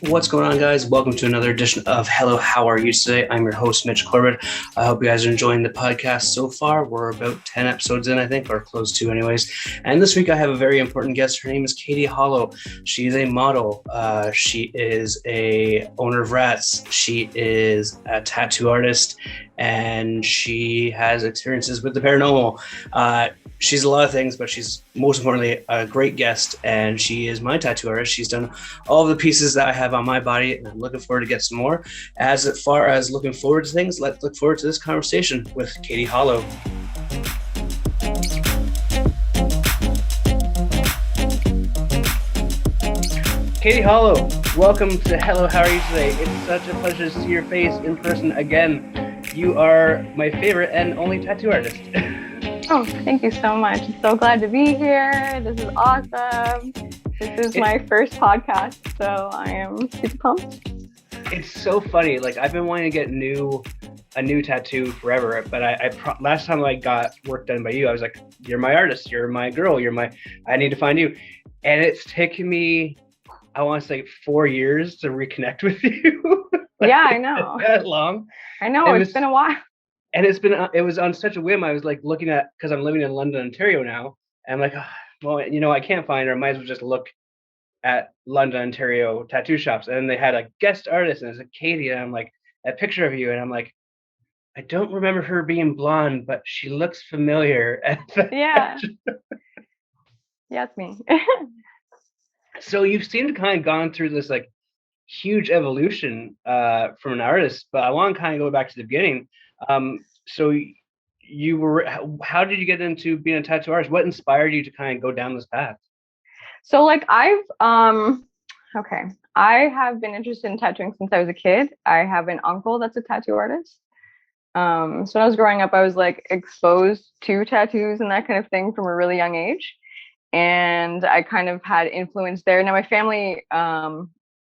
What's going on, guys? Welcome to another edition of Hello, How Are You Today? I'm your host, Mitch Corbett. I hope you guys are enjoying the podcast so far. We're about 10 episodes in, I think, or close to anyways. And this week I have a very important guest. Her name is Katie Hollow. She is a model. She is a owner of rats. She is a tattoo artist, and she has experiences with the paranormal. She's a lot of things, but she's most importantly a great guest, and she is my tattoo artist. She's done all the pieces that I have on my body, and I'm looking forward to get some more. As far as looking forward to things, let's look forward to this conversation with Katie Hollow. Katie Hollow, welcome to Hello, How Are You Today? It's such a pleasure to see your face in person again. You are my favorite and only tattoo artist. Oh, thank you so much. I'm so glad to be here. This is awesome. This is my first podcast, so I am super pumped. It's so funny. Like, I've been wanting to get a new tattoo forever, but last time I got work done by you, I was like, you're my artist, you're my girl, I need to find you. And it's taken me, I want to say 4 years to reconnect with you. Yeah, I know. That long. I know, it's been a while. And it was on such a whim. I was like looking at, because I'm living in London, Ontario now. And I'm like, well, I can't find her. I might as well just look at London, Ontario tattoo shops. And they had a guest artist, and it's like Katie. And I'm like, a picture of you. And I'm like, I don't remember her being blonde, but she looks familiar. Yeah. Yeah, it's me. So you seem to kind of gone through this like huge evolution from an artist, but I want to kind of go back to the beginning. So how did you get into being a tattoo artist? What inspired you to kind of go down this path? So like I have been interested in tattooing since I was a kid. I have an uncle that's a tattoo artist. So when I was growing up, I was like exposed to tattoos and that kind of thing from a really young age. And I kind of had influence there. Now my family,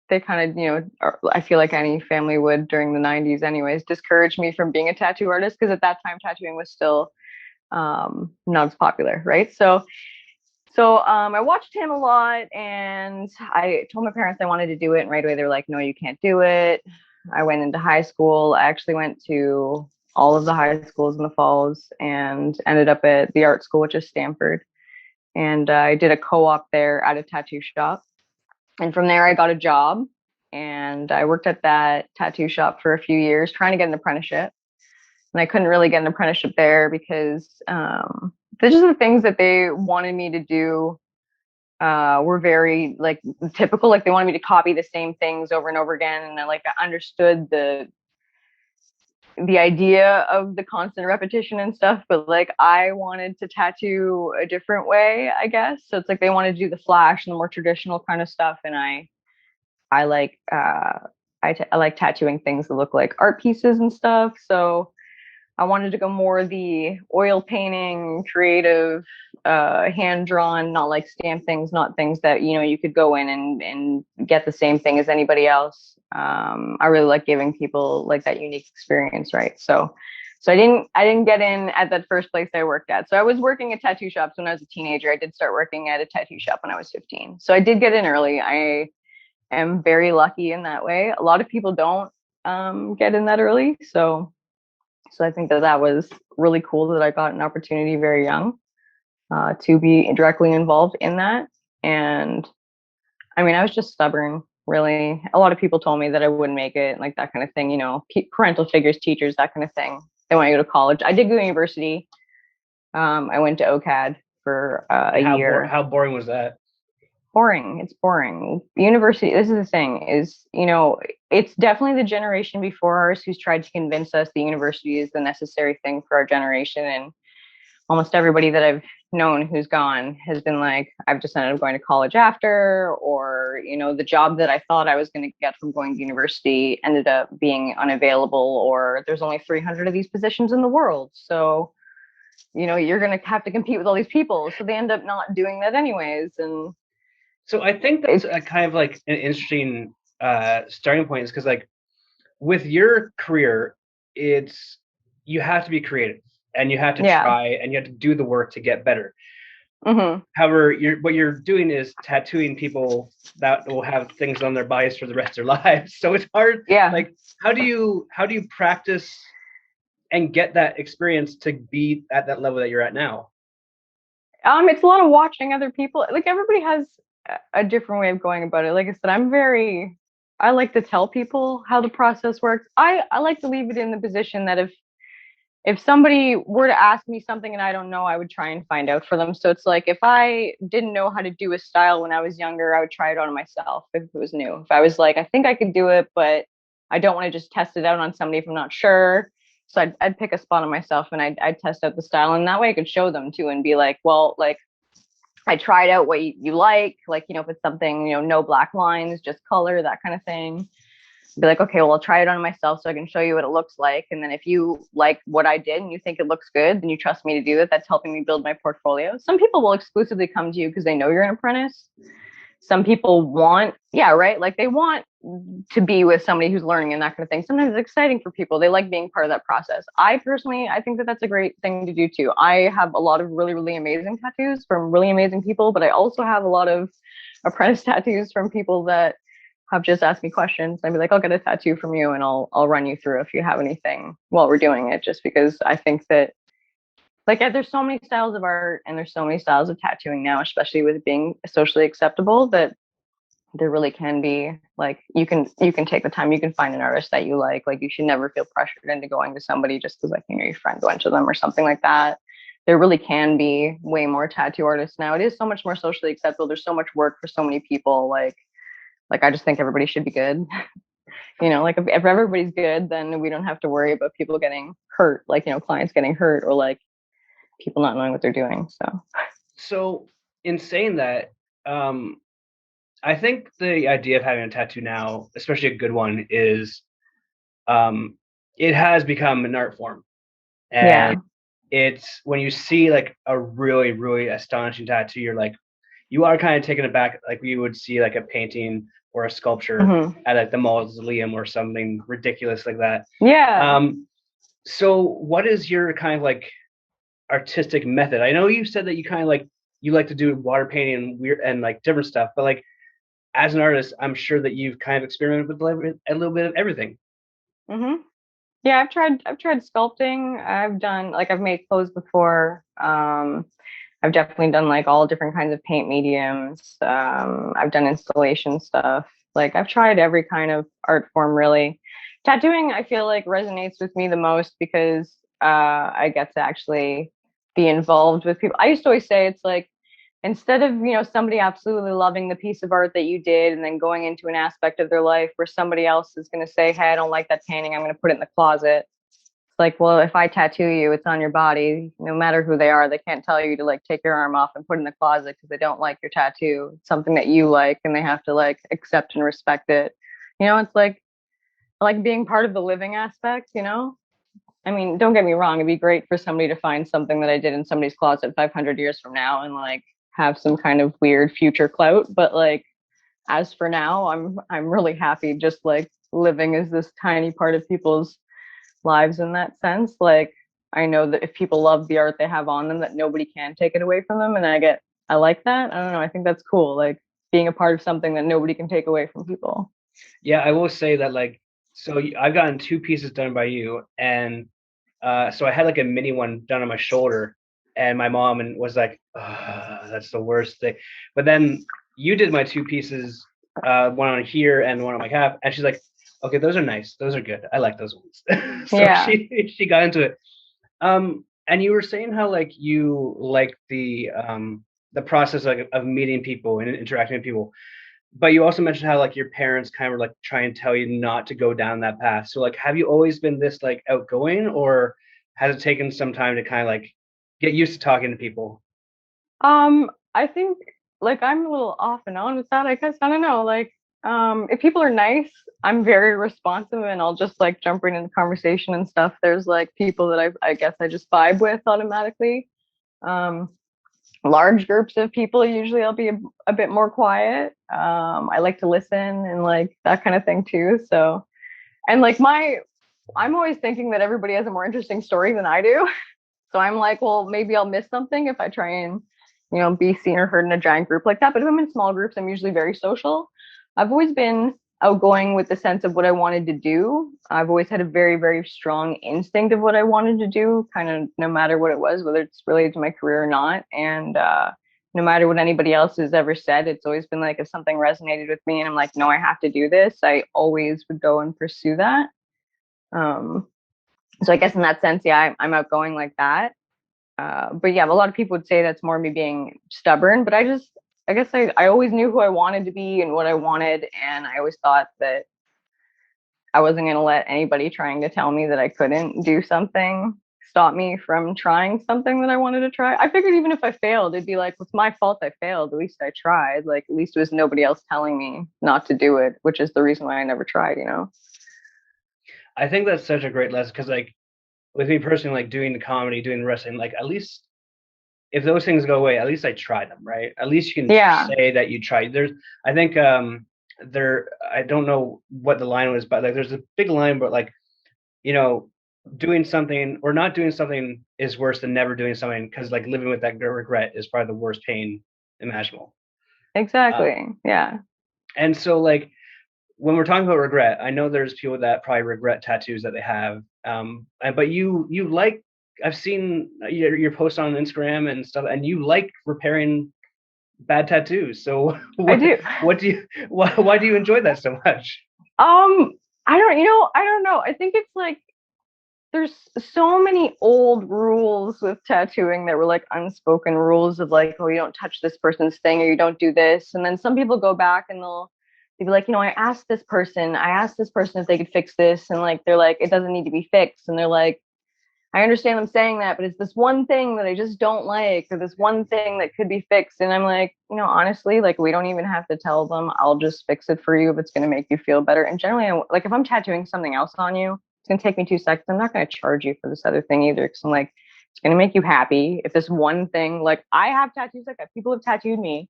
they kind of, I feel like any family would during the 90s anyways, discourage me from being a tattoo artist because at that time tattooing was still not as popular, right? So I watched him a lot, and I told my parents I wanted to do it, and right away they were like, no, you can't do it. I went into high school. I actually went to all of the high schools in the Falls and ended up at the art school, which is Stanford. And I did a co-op there at a tattoo shop. And from there, I got a job, and I worked at that tattoo shop for a few years, trying to get an apprenticeship. And I couldn't really get an apprenticeship there because just the things that they wanted me to do were very like typical. Like they wanted me to copy the same things over and over again. And I understood the idea of the constant repetition and stuff, but like I wanted to tattoo a different way, I guess. So it's like they wanted to do the flash and the more traditional kind of stuff, and I like I like tattooing things that look like art pieces and stuff. So I wanted to go more the oil painting, creative, hand drawn, not like stamp things, not things that you could go in and get the same thing as anybody else. I really like giving people like that unique experience, right? So I didn't get in at that first place I worked at. So I was working at tattoo shops when I was a teenager. I did start working at a tattoo shop when I was 15. So I did get in early. I am very lucky in that way. A lot of people don't get in that early. So I think that was really cool that I got an opportunity very young to be directly involved in that. And I mean, I was just stubborn, really. A lot of people told me that I wouldn't make it, like that kind of thing, parental figures, teachers, that kind of thing. They want you to go to college. I did go to university. I went to OCAD for a year. How boring was that? Boring. It's boring. University, this is the thing, is, it's definitely the generation before ours who's tried to convince us the university is the necessary thing for our generation. And almost everybody that I've known who's gone has been like, I've just ended up going to college after, or, the job that I thought I was going to get from going to university ended up being unavailable, or there's only 300 of these positions in the world. So, you're going to have to compete with all these people. So they end up not doing that anyways. And so I think that's a kind of like an interesting starting point, is because like with your career, you have to be creative, and you have to try, and you have to do the work to get better. Hmm. However, what you're doing is tattooing people that will have things on their bodies for the rest of their lives. So it's hard. Yeah. Like, how do you practice and get that experience to be at that level that you're at now? It's a lot of watching other people. Like everybody has a different way of going about it. Like I said, I like to tell people how the process works. I like to leave it in the position that if somebody were to ask me something and I don't know, I would try and find out for them. So it's like if I didn't know how to do a style when I was younger, I would try it on myself if it was new. If I was like, I think I could do it, but I don't want to just test it out on somebody if I'm not sure. So I'd pick a spot on myself and I'd test out the style. And that way I could show them too and be like, well, like I tried out what you like, if it's something, no black lines, just color, that kind of thing. Be like, okay, well, I'll try it on myself so I can show you what it looks like. And then if you like what I did and you think it looks good, then you trust me to do it. That's helping me build my portfolio. Some people will exclusively come to you because they know you're an apprentice. Some people want, yeah, right. Like they want to be with somebody who's learning and that kind of thing. Sometimes it's exciting for people. They like being part of that process. I personally, I think that that's a great thing to do too. I have a lot of really, really amazing tattoos from really amazing people, but I also have a lot of apprentice tattoos from people that have just asked me questions. I'd be like, I'll get a tattoo from you and I'll run you through if you have anything while we're doing it, just because I think that like there's so many styles of art and there's so many styles of tattooing now, especially with it being socially acceptable, that there really can be like you can take the time, you can find an artist that you like you should never feel pressured into going to somebody just because like your friend went to them or something like that. There really can be way more tattoo artists now. It is so much more socially acceptable. There's so much work for so many people. Like I just think everybody should be good. Like if everybody's good, then we don't have to worry about people getting hurt, like clients getting hurt or like people not knowing what they're doing. So, in saying that, um, I think the idea of having a tattoo now, especially a good one, is um, it has become an art form, and Yeah. it's when you see like a really, really astonishing tattoo, you're like, you are kind of taken aback, like you would see like a painting or a sculpture Hmm. at like the mausoleum or something ridiculous like that. Yeah. So what is your kind of like artistic method? I know you said that you like to do water painting and weird and like different stuff, but like as an artist, I'm sure that you've kind of experimented with a little bit of everything. Hmm. Yeah, I've tried sculpting. I've made clothes before. I've definitely done like all different kinds of paint mediums. I've done installation stuff. Like I've tried every kind of art form really. Tattooing, I feel like resonates with me the most because I get to actually be involved with people. I used to always say it's like instead of somebody absolutely loving the piece of art that you did and then going into an aspect of their life where somebody else is going to say, hey, I don't like that painting, I'm going to put it in the closet. It's like, well, if I tattoo you, it's on your body. No matter who they are, they can't tell you to like take your arm off and put it in the closet because they don't like your tattoo. It's something that you like and they have to like accept and respect it. It's like I like being part of the living aspect. I mean, don't get me wrong, it'd be great for somebody to find something that I did in somebody's closet 500 years from now and like have some kind of weird future clout, but like as for now, I'm really happy just like living as this tiny part of people's lives in that sense. Like I know that if people love the art they have on them, that nobody can take it away from them, and I like that. I don't know, I think that's cool, like being a part of something that nobody can take away from people. Yeah, I will say that like so I've gotten two pieces done by you, and so I had like a mini one done on my shoulder, and my mom and was like, "That's the worst thing." But then you did my two pieces, one on here and one on my calf, and she's like, "Okay, those are nice. Those are good. I like those ones." So Yeah. she got into it. And you were saying how like you like the process of meeting people and interacting with people, but you also mentioned how like your parents kind of like try and tell you not to go down that path. So like, have you always been this like outgoing, or has it taken some time to kind of like get used to talking to people? I think like I'm a little off and on with that, I guess. I don't know. Like, if people are nice, I'm very responsive and I'll just like jump right into conversation and stuff. There's like people that I guess I just vibe with automatically. Um, Large groups of people, usually I'll be a bit more quiet. I like to listen and like that kind of thing too. So, and like I'm always thinking that everybody has a more interesting story than I do. So I'm like, well, maybe I'll miss something if I try and be seen or heard in a giant group like that. But if I'm in small groups, I'm usually very social. I've always been outgoing with the sense of what I wanted to do. I've always had a very, very strong instinct of what I wanted to do, kind of no matter what it was, whether it's related to my career or not. And no matter what anybody else has ever said, it's always been like if something resonated with me and I'm like, no, I have to do this, I always would go and pursue that. Um, so I guess in that sense, yeah, I'm outgoing like that. But yeah, a lot of people would say that's more me being stubborn, but I guess I always knew who I wanted to be and what I wanted. And I always thought that I wasn't going to let anybody trying to tell me that I couldn't do something stop me from trying something that I wanted to try. I figured even if I failed, it'd be like, it's my fault I failed. At least I tried. Like, at least it was nobody else telling me not to do it, which is the reason why I never tried. I think that's such a great lesson because, like, with me personally, like doing the comedy, doing the wrestling, like at least if those things go away, at least I tried them, right? At least you can Yeah, say that you tried. I think, I don't know what the line was, but like, there's a big line, but like, you know, doing something or not doing something is worse than never doing something because like living with that regret is probably the worst pain imaginable. Uh, exactly. Yeah. and so like when we're talking about regret, I know there's people that probably regret tattoos that they have. But you like I've seen your posts on Instagram and stuff, and you like repairing bad tattoos. So I do. what do you why do you enjoy that so much? I don't know. I think it's like there's so many old rules with tattooing that were like unspoken rules of like, oh, you don't touch this person's thing or you don't do this. And then some people go back and they'll be like, I asked this person if they could fix this, and like they're like, it doesn't need to be fixed. And they're like, I understand them saying that, but it's this one thing that I just don't like, or this one thing that could be fixed. And I'm like, honestly, like we don't even have to tell them. I'll just fix it for you if it's going to make you feel better. And generally, like if I'm tattooing something else on you, it's going to take me 2 seconds. I'm not going to charge you for this other thing either. Cause I'm like, it's going to make you happy. If this one thing, like I have tattoos like that, people have tattooed me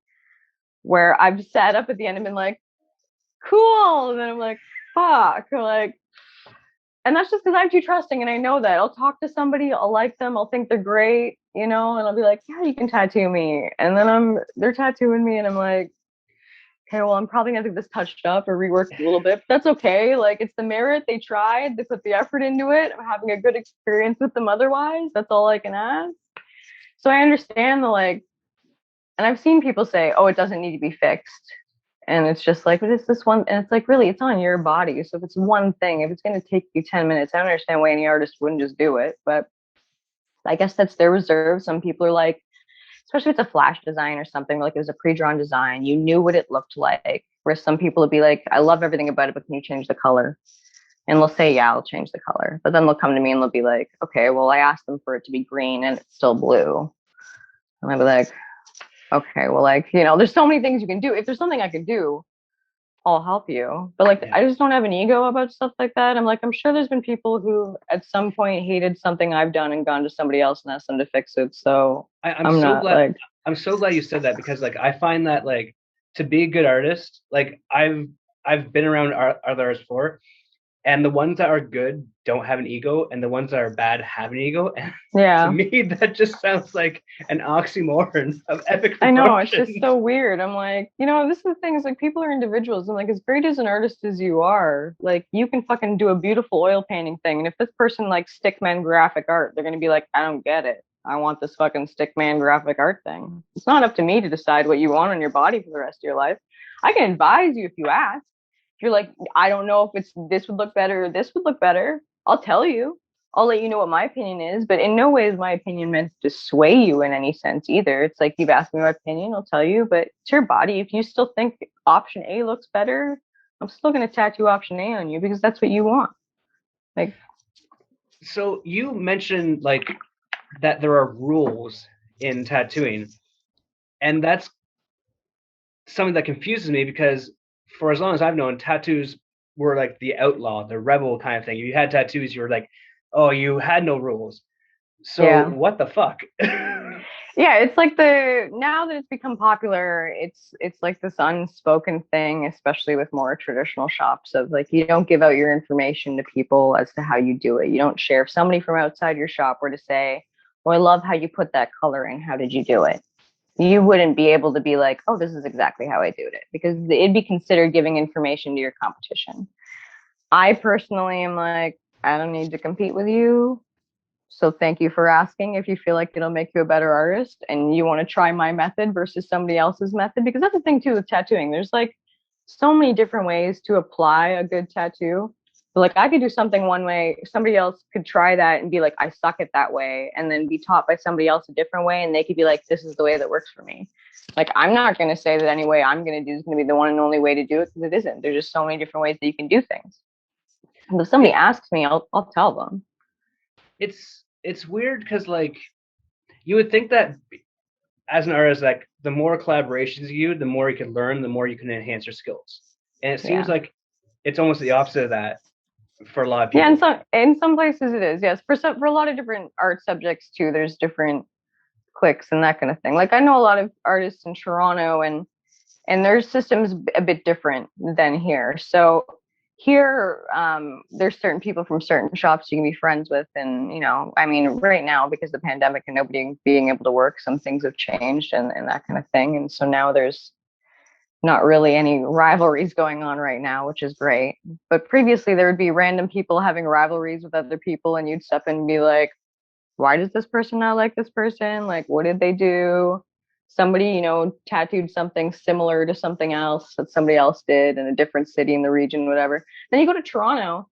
where I've sat up at the end and been like, cool. And then I'm like, fuck. Like, and that's just because I'm too trusting and I know that. I'll talk to somebody, I'll like them, I'll think they're great, and I'll be like, yeah, you can tattoo me. And then they're tattooing me and I'm like, okay, well, I'm probably gonna get this touched up or reworked a little bit. But that's okay. Like it's the merit. They tried, they put the effort into it. I'm having a good experience with them otherwise. That's all I can ask. So I understand and I've seen people say, oh, it doesn't need to be fixed. And it's just like, but it's this one, and it's like, really, it's on your body. So if it's one thing, if it's going to take you 10 minutes, I don't understand why any artist wouldn't just do it. But I guess that's their reserve. Some people are like, especially if it's a flash design or something, like it was a pre-drawn design, you knew what it looked like. Whereas some people would be like, I love everything about it, but can you change the color? And they'll say, yeah, I'll change the color. But then they'll come to me and they'll be like, okay, well, I asked them for it to be green and it's still blue. And I'll be like, okay, well, like, there's so many things you can do. If there's something I can do, I'll help you. But like, Yeah. I just don't have an ego about stuff like that. I'm like, I'm sure there's been people who at some point hated something I've done and gone to somebody else and asked them to fix it. So I'm I'm so not glad like, I'm so glad you said that because like I find that like to be a good artist, like I've been around other artists before, and the ones that are good don't have an ego, and the ones that are bad have an ego. And to yeah, me, that just sounds like an oxymoron of epic I know. It's just proportions. so weird. I'm like, this is the thing is like people are individuals. And like, as great as an artist as you are, like you can fucking do a beautiful oil painting thing. And if this person likes stickman graphic art, they're going to be like, I don't get it. I want this fucking stickman graphic art thing. It's not up to me to decide what you want on your body for the rest of your life. I can advise you if you ask. If you're like, I don't know if it's this would look better or this would look better, I'll tell you. I'll let you know what my opinion is, but in no way is my opinion meant to sway you in any sense either. It's like you've asked me my opinion, I'll tell you, but it's your body. If you still think option A looks better, I'm still going to tattoo option A on you because that's what you want. Like, So you mentioned like that there are rules in tattooing, and that's something that confuses me because for as long as I've known, tattoos were like the outlaw, the rebel kind of thing. If you had tattoos, you were like, oh, you had no rules. So yeah. what the fuck? Yeah, it's like now that it's become popular, it's like this unspoken thing, especially with more traditional shops of like you don't give out your information to people as to how you do it. You don't share. If somebody from outside your shop were to say, well, I love how you put that color in, how did you do it? you wouldn't be able to be like, oh, this is exactly how I do it, because it'd be considered giving information to your competition. I personally am like, I don't need to compete with you. So thank you for asking if you feel like it'll make you a better artist and you want to try my method versus somebody else's method. Because that's the thing too with tattooing. There's like so many different ways to apply a good tattoo. But like I could do something one way, somebody else could try that and be like, I suck at that way, and then be taught by somebody else a different way, and they could be like, this is the way that works for me. Like I'm not going to say that any way I'm going to do is going to be the one and only way to do it, because it isn't. There's just so many different ways that you can do things. And if somebody It, asks me, I'll tell them. it's weird because like you would think that as an artist, like the more collaborations you do, the more you can learn, the more you can enhance your skills. And it seems Yeah. like it's almost the opposite of that for a lot of Yeah, people. in some places it is. Yes, for a lot of different art subjects too. There's different clicks and that kind of thing. Like I know a lot of artists in Toronto, and their system's a bit different than here. So here, there's certain people from certain shops you can be friends with, and I mean, right now because of the pandemic and nobody being able to work, some things have changed and that kind of thing. And so now there's not really any rivalries going on right now, which is great. But previously, there would be random people having rivalries with other people, and you'd step in and be like, why does this person not like this person? Like, what did they do? Somebody, tattooed something similar to something else that somebody else did in a different city in the region, whatever. Then you go to Toronto,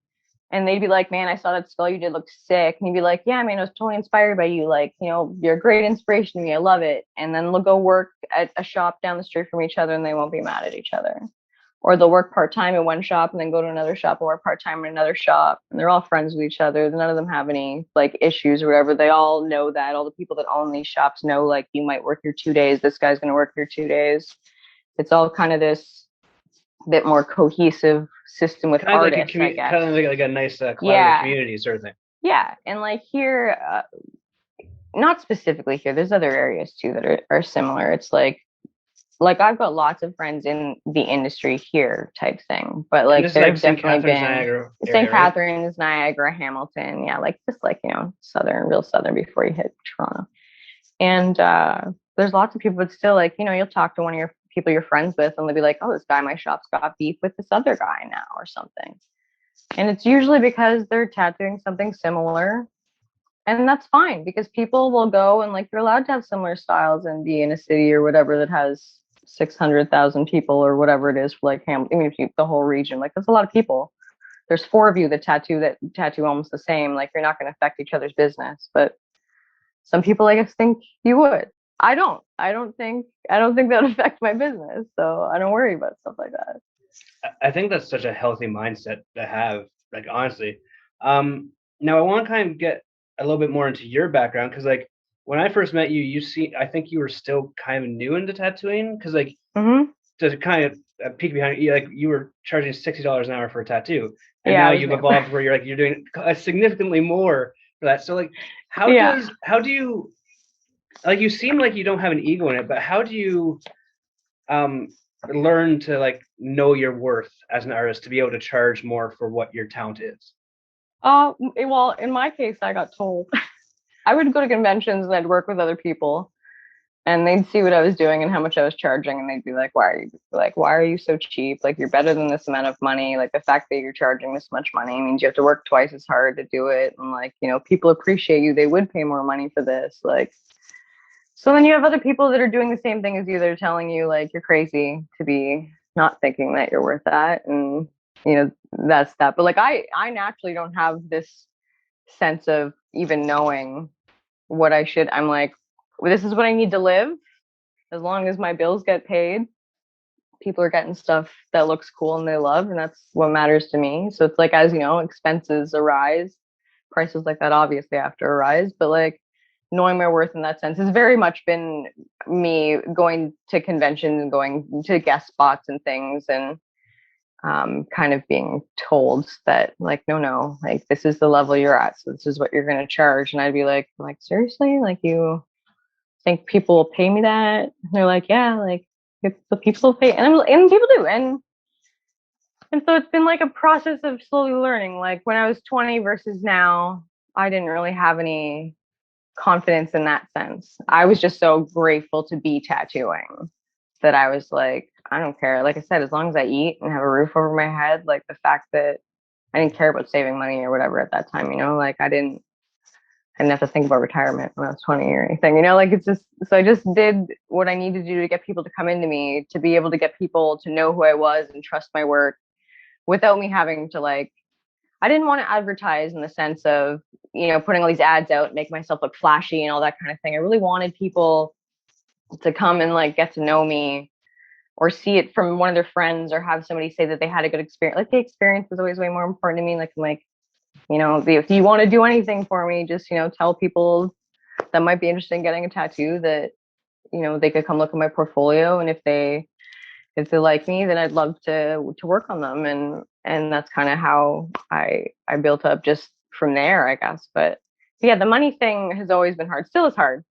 and they'd be like, man, I saw that skull you did look sick. And you'd be like, yeah, man, I was totally inspired by you. Like, you're a great inspiration to me. I love it. And then they'll go work at a shop down the street from each other and they won't be mad at each other. Or they'll work part time in one shop and then go to another shop and work part time in another shop. And they're all friends with each other. None of them have any like issues or whatever. They all know that. All the people that own these shops know, like, you might work your 2 days. This guy's going to work your 2 days. It's all kind of this bit more cohesive system with Kind of like a artists, I guess. kind of like a nice collaborative Yeah. community sort of thing. Yeah. And like here, not specifically here, there's other areas too that are similar. It's like I've got lots of friends in the industry here type thing, but And like this is there like have St. definitely Catharines, been Niagara area, St. right? Catharines, Niagara, Hamilton. Yeah. Like just like, southern, real southern before you hit Toronto. And there's lots of people, but still like, you'll talk to one of your people you're friends with and they'll be like, oh, this guy in my shop's got beef with this other guy now or something. And it's usually because they're tattooing something similar. And that's fine because people will go and like you're allowed to have similar styles and be in a city or whatever that has 600,000 people or whatever it is for like Hamilton, even if you the whole region, like that's a lot of people. There's four of you that tattoo almost the same. Like you're not going to affect each other's business, but some people I guess think you would. I don't. I don't think that would affect my business, so I don't worry about stuff like that. I think that's such a healthy mindset to have, like honestly. Now I want to kind of get a little bit more into your background because like when I first met you, I think you were still kind of new into tattooing because like Mm-hmm. to kind of peek behind you, like you were charging $60 an hour for a tattoo, and Yeah, now I was you've new. evolved where you're doing significantly more for that. So like, Yeah. how do you like you seem like you don't have an ego in it, but how do you um learn to like know your worth as an artist to be able to charge more for what your talent is? Well, in my case, I got told. I would go to conventions and I'd work with other people and they'd see what I was doing and how much I was charging and they'd be why are you so cheap? Like you're better than this amount of money. Like the fact that you're charging this much money means you have to work twice as hard to do it. And like, people appreciate you. They would pay more money for this. Like so then you have other people that are doing the same thing as you. They're telling you like you're crazy to be not thinking that you're worth that. And that's that. But like I naturally don't have this sense of even knowing what I should. I'm like, well, this is what I need to live. As long as my bills get paid, people are getting stuff that looks cool and they love, and that's what matters to me. So it's like, as expenses arise, prices like that obviously have to arise, but like knowing my worth in that sense has very much been me going to conventions and going to guest spots and things and kind of being told that like no, like this is the level you're at, so this is what you're going to charge. And I'd be like seriously, like you think people will pay me that? And they're like, yeah, like if the people pay, and people do. And so it's been like a process of slowly learning. Like when I was 20 versus now, I didn't really have any confidence in that sense. I was just so grateful to be tattooing that I was like, I don't care. Like I said, as long as I eat and have a roof over my head, like the fact that I didn't care about saving money or whatever at that time, like I didn't have to think about retirement when I was 20 or anything, like it's just, so I just did what I needed to do to get people to come into me, to be able to get people to know who I was and trust my work without me having to like, I didn't want to advertise in the sense of, putting all these ads out, make myself look flashy and all that kind of thing. I really wanted people to come and like get to know me or see it from one of their friends or have somebody say that they had a good experience. Like the experience is always way more important to me. Like, I'm like, if you want to do anything for me, just, tell people that might be interested in getting a tattoo that, they could come look at my portfolio. And if they like me, then I'd love to work on them. And that's kind of how I built up just from there, I guess. But yeah, the money thing has always been hard. Still is hard.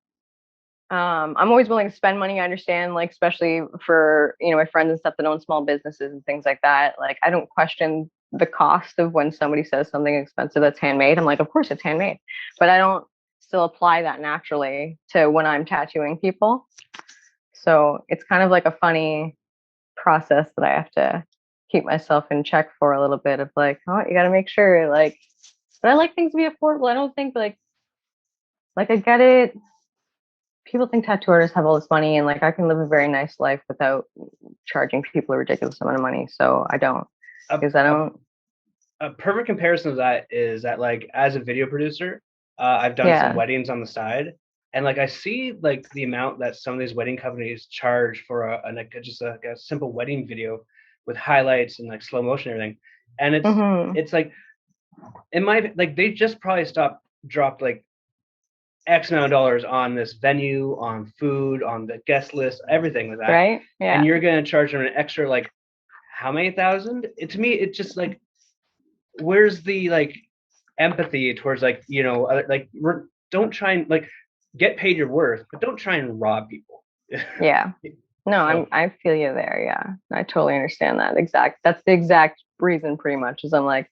I'm always willing to spend money. I understand, like, especially for, my friends and stuff that own small businesses and things like that. Like, I don't question the cost of when somebody says something expensive that's handmade. I'm like, of course it's handmade, but I don't still apply that naturally to when I'm tattooing people. So it's kind of like a funny process that I have to keep myself in check for a little bit of like, oh, you got to make sure, like, but I like things to be affordable. I don't think like I get it. People think tattoo artists have all this money and like I can live a very nice life without charging people a ridiculous amount of money. So I don't, A, because I a, don't, a perfect comparison of that is that like as a video producer, I've done some yeah. weddings on the side, and like I see like the amount that some of these wedding companies charge for like a simple wedding video with highlights and like slow motion and everything, and Hmm. it's like in my like they just probably dropped like X amount of dollars on this venue, on food, on the guest list, everything with that, Right. and Yeah. you're gonna charge them an extra like how many thousand? To me, it's just like where's the like empathy towards like like don't try and like get paid your worth, but don't try and rob people. Yeah. No, So I feel you there. Yeah. I totally understand that. That's the exact reason pretty much is I'm like,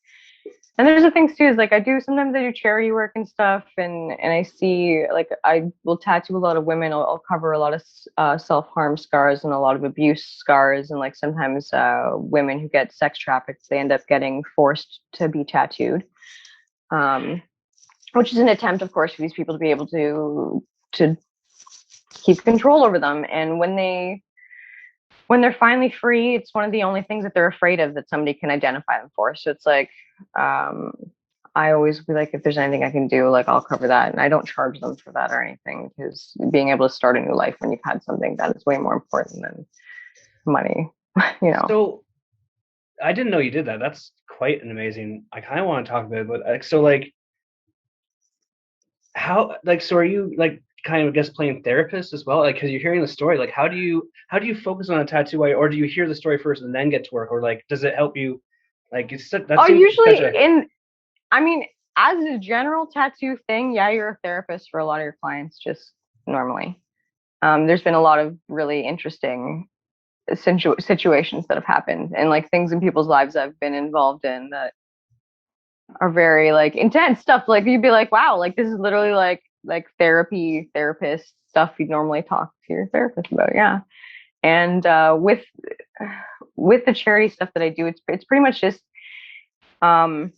and there's the things too, is like sometimes I do charity work and stuff, and I see like I will tattoo a lot of women. I'll cover a lot of self-harm scars and a lot of abuse scars, and like sometimes women who get sex trafficked, they end up getting forced to be tattooed, um, which is an attempt, of course, for these people to be able to keep control over them. And when they're finally free, it's one of the only things that they're afraid of that somebody can identify them for. So it's like, um, I always be like, if there's anything I can do, like I'll cover that. And I don't charge them for that or anything because being able to start a new life when you've had something that is way more important than money, so I didn't know you did that. That's quite an amazing. I kind of want to talk about it, but like so like how like so are you like kind of I guess playing therapist as well? Like because you're hearing the story, like how do you focus on a tattoo or do you hear the story first and then get to work, or like does it help you? Like that Oh, seems such usually a I mean, as a general tattoo thing, yeah, you're a therapist for a lot of your clients, just normally. There's been a lot of really interesting situations that have happened and like things in people's lives I've been involved in that are very like intense stuff. Like you'd be like, wow, like this is literally like therapist stuff you'd normally talk to your therapist about. Yeah. And with the charity stuff that I do, it's pretty much just um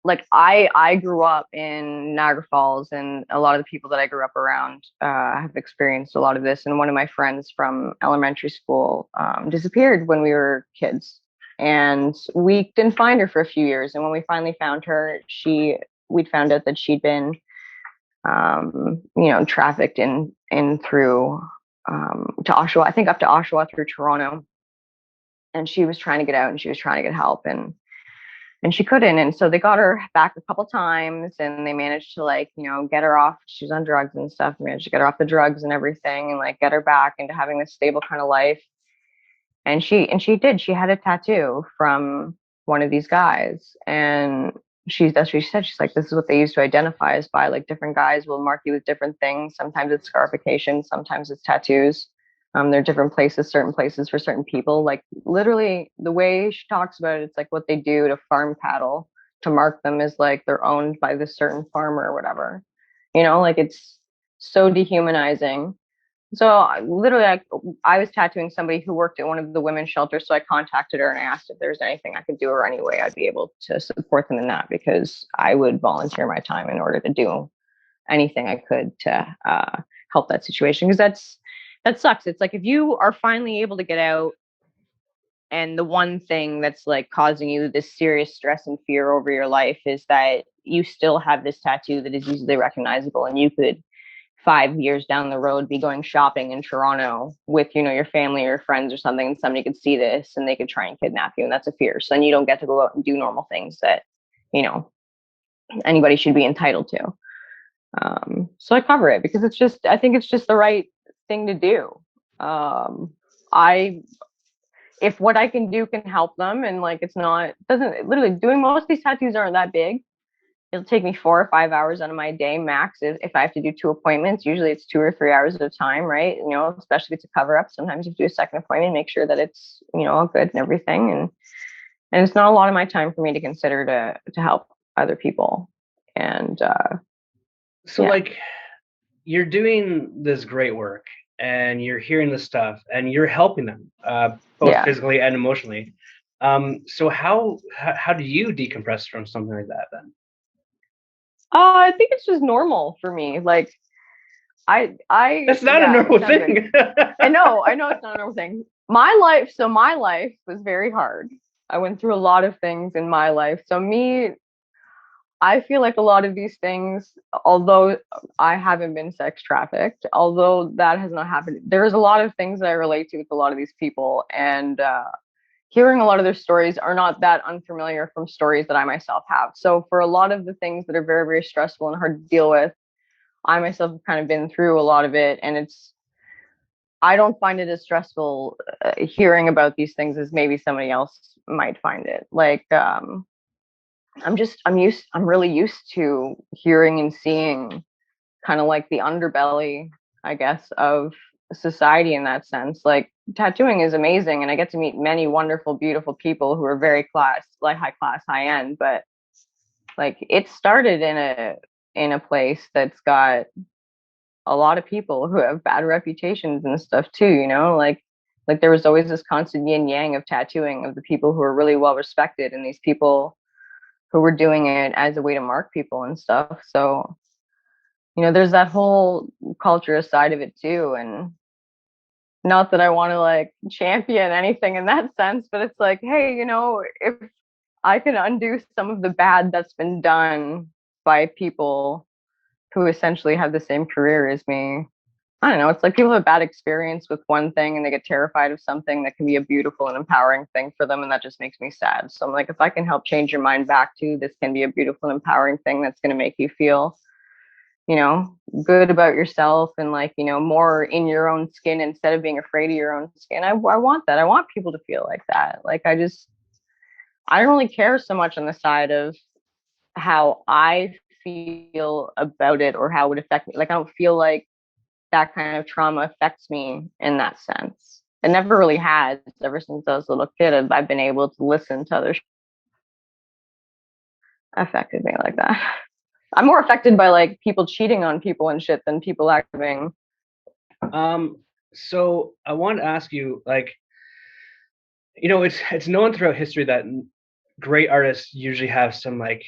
like I grew up in Niagara Falls, and a lot of the people that I grew up around have experienced a lot of this. And one of my friends from elementary school disappeared when we were kids, and we didn't find her for a few years. And when we finally found her, we'd found out that she'd been trafficked in through to Oshawa, I think up to Oshawa through Toronto, and she was trying to get out and she was trying to get help, and she couldn't. And so they got her back a couple times and they managed to like, get her off. She was on drugs and stuff, managed to get her off the drugs and everything and like get her back into having this stable kind of life. And she did. She had a tattoo from one of these guys. And that's what she said. She's like, this is what they use to identify us by. Like different guys will mark you with different things. Sometimes it's scarification, sometimes it's tattoos. There are different places, certain places for certain people. Like literally the way she talks about it, it's like what they do to farm cattle to mark them as like they're owned by this certain farmer or whatever. Like it's so dehumanizing. So literally, I was tattooing somebody who worked at one of the women's shelters. So I contacted her and I asked if there's anything I could do or any way I'd be able to support them in that, because I would volunteer my time in order to do anything I could to help that situation. Because that sucks. It's like if you are finally able to get out, and the one thing that's like causing you this serious stress and fear over your life is that you still have this tattoo that is easily recognizable, and you could 5 years down the road be going shopping in Toronto with, your family or your friends or something, and somebody could see this and they could try and kidnap you, and that's a fear. So then you don't get to go out and do normal things that, you know, anybody should be entitled to. So I cover it because I think it's just the right thing to do. I If what I can do can help them, and like it's not doesn't literally doing most of these tattoos aren't that big. It'll take me 4 or 5 hours out of my day max if I have to do 2 appointments. Usually it's 2 or 3 hours at a time, right? Especially if it's a cover up. Sometimes you have to do a second appointment, make sure that it's, all good and everything. And it's not a lot of my time for me to consider to help other people. And So like you're doing this great work and you're hearing this stuff and you're helping them both physically and emotionally. So how do you decompress from something like that then? I think it's just normal for me. Like That's not a normal thing. I know it's not a normal thing. My life was very hard. I went through a lot of things in my life. So I feel like a lot of these things, although I haven't been sex trafficked, although that has not happened, there's a lot of things that I relate to with a lot of these people. And hearing a lot of their stories are not that unfamiliar from stories that I myself have. So for a lot of the things that are very, very stressful and hard to deal with, I myself have kind of been through a lot of it. And I don't find it as stressful hearing about these things as maybe somebody else might find it. Like, I'm really used to hearing and seeing kind of like the underbelly, I guess, of society in that sense. Like tattooing is amazing and I get to meet many wonderful, beautiful people who are very high class, high end, but like it started in a place that's got a lot of people who have bad reputations and stuff too, like there was always this constant yin yang of tattooing of the people who are really well respected and these people who were doing it as a way to mark people and stuff. So, there's that whole culture side of it too. And not that I want to like champion anything in that sense, but it's like, hey, if I can undo some of the bad that's been done by people who essentially have the same career as me, I don't know. It's like people have a bad experience with one thing and they get terrified of something that can be a beautiful and empowering thing for them. And that just makes me sad. So I'm like, if I can help change your mind back to this can be a beautiful and empowering thing that's going to make you feel, good about yourself and like, more in your own skin instead of being afraid of your own skin. I want that. I want people to feel like that. Like, I don't really care so much on the side of how I feel about it or how it would affect me. Like, I don't feel like that kind of trauma affects me in that sense. It never really has. Ever since I was a little kid, I've been able to listen to others affected me like that. I'm more affected by like people cheating on people and shit than people acting. So I want to ask you, like, it's known throughout history that great artists usually have some like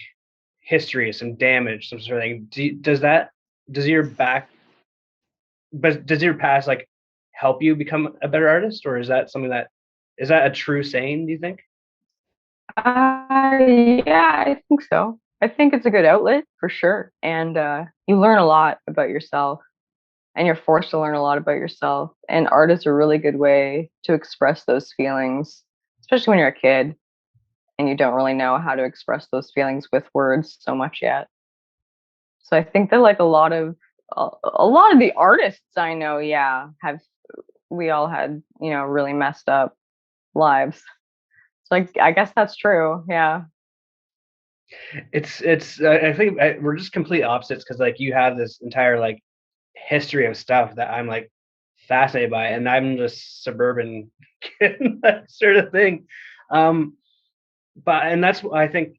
history, some damage, some sort of thing. Does your back, but does your past like help you become a better artist, or is that something is that a true saying? Do you think? Yeah, I think so. I think it's a good outlet for sure. And you learn a lot about yourself and you're forced to learn a lot about yourself. And art is a really good way to express those feelings, especially when you're a kid and you don't really know how to express those feelings with words so much yet. So I think that like a lot of the artists I know, yeah, we all had, really messed up lives. So I guess that's true. Yeah. It's I think we're just complete opposites because like you have this entire like history of stuff that I'm like fascinated by, and I'm just suburban kid, that sort of thing. But and that's I think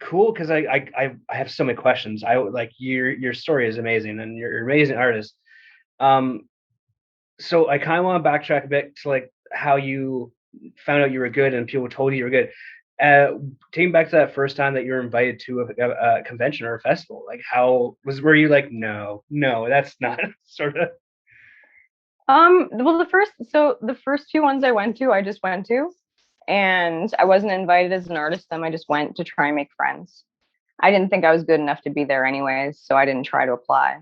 cool, because I have so many questions. I like your story is amazing, and you're an amazing artist. Um, so I kind of want to backtrack a bit to like how you found out you were good and people told you you were good. Uh, Taking back to that first time that you were invited to a convention or a festival, like how was were you like, no, no, that's not sort of Well, the first two ones I went to, I just went to, and I wasn't invited as an artist. Then I just went to try and make friends. I didn't think I was good enough to be there anyways, so I didn't try to apply.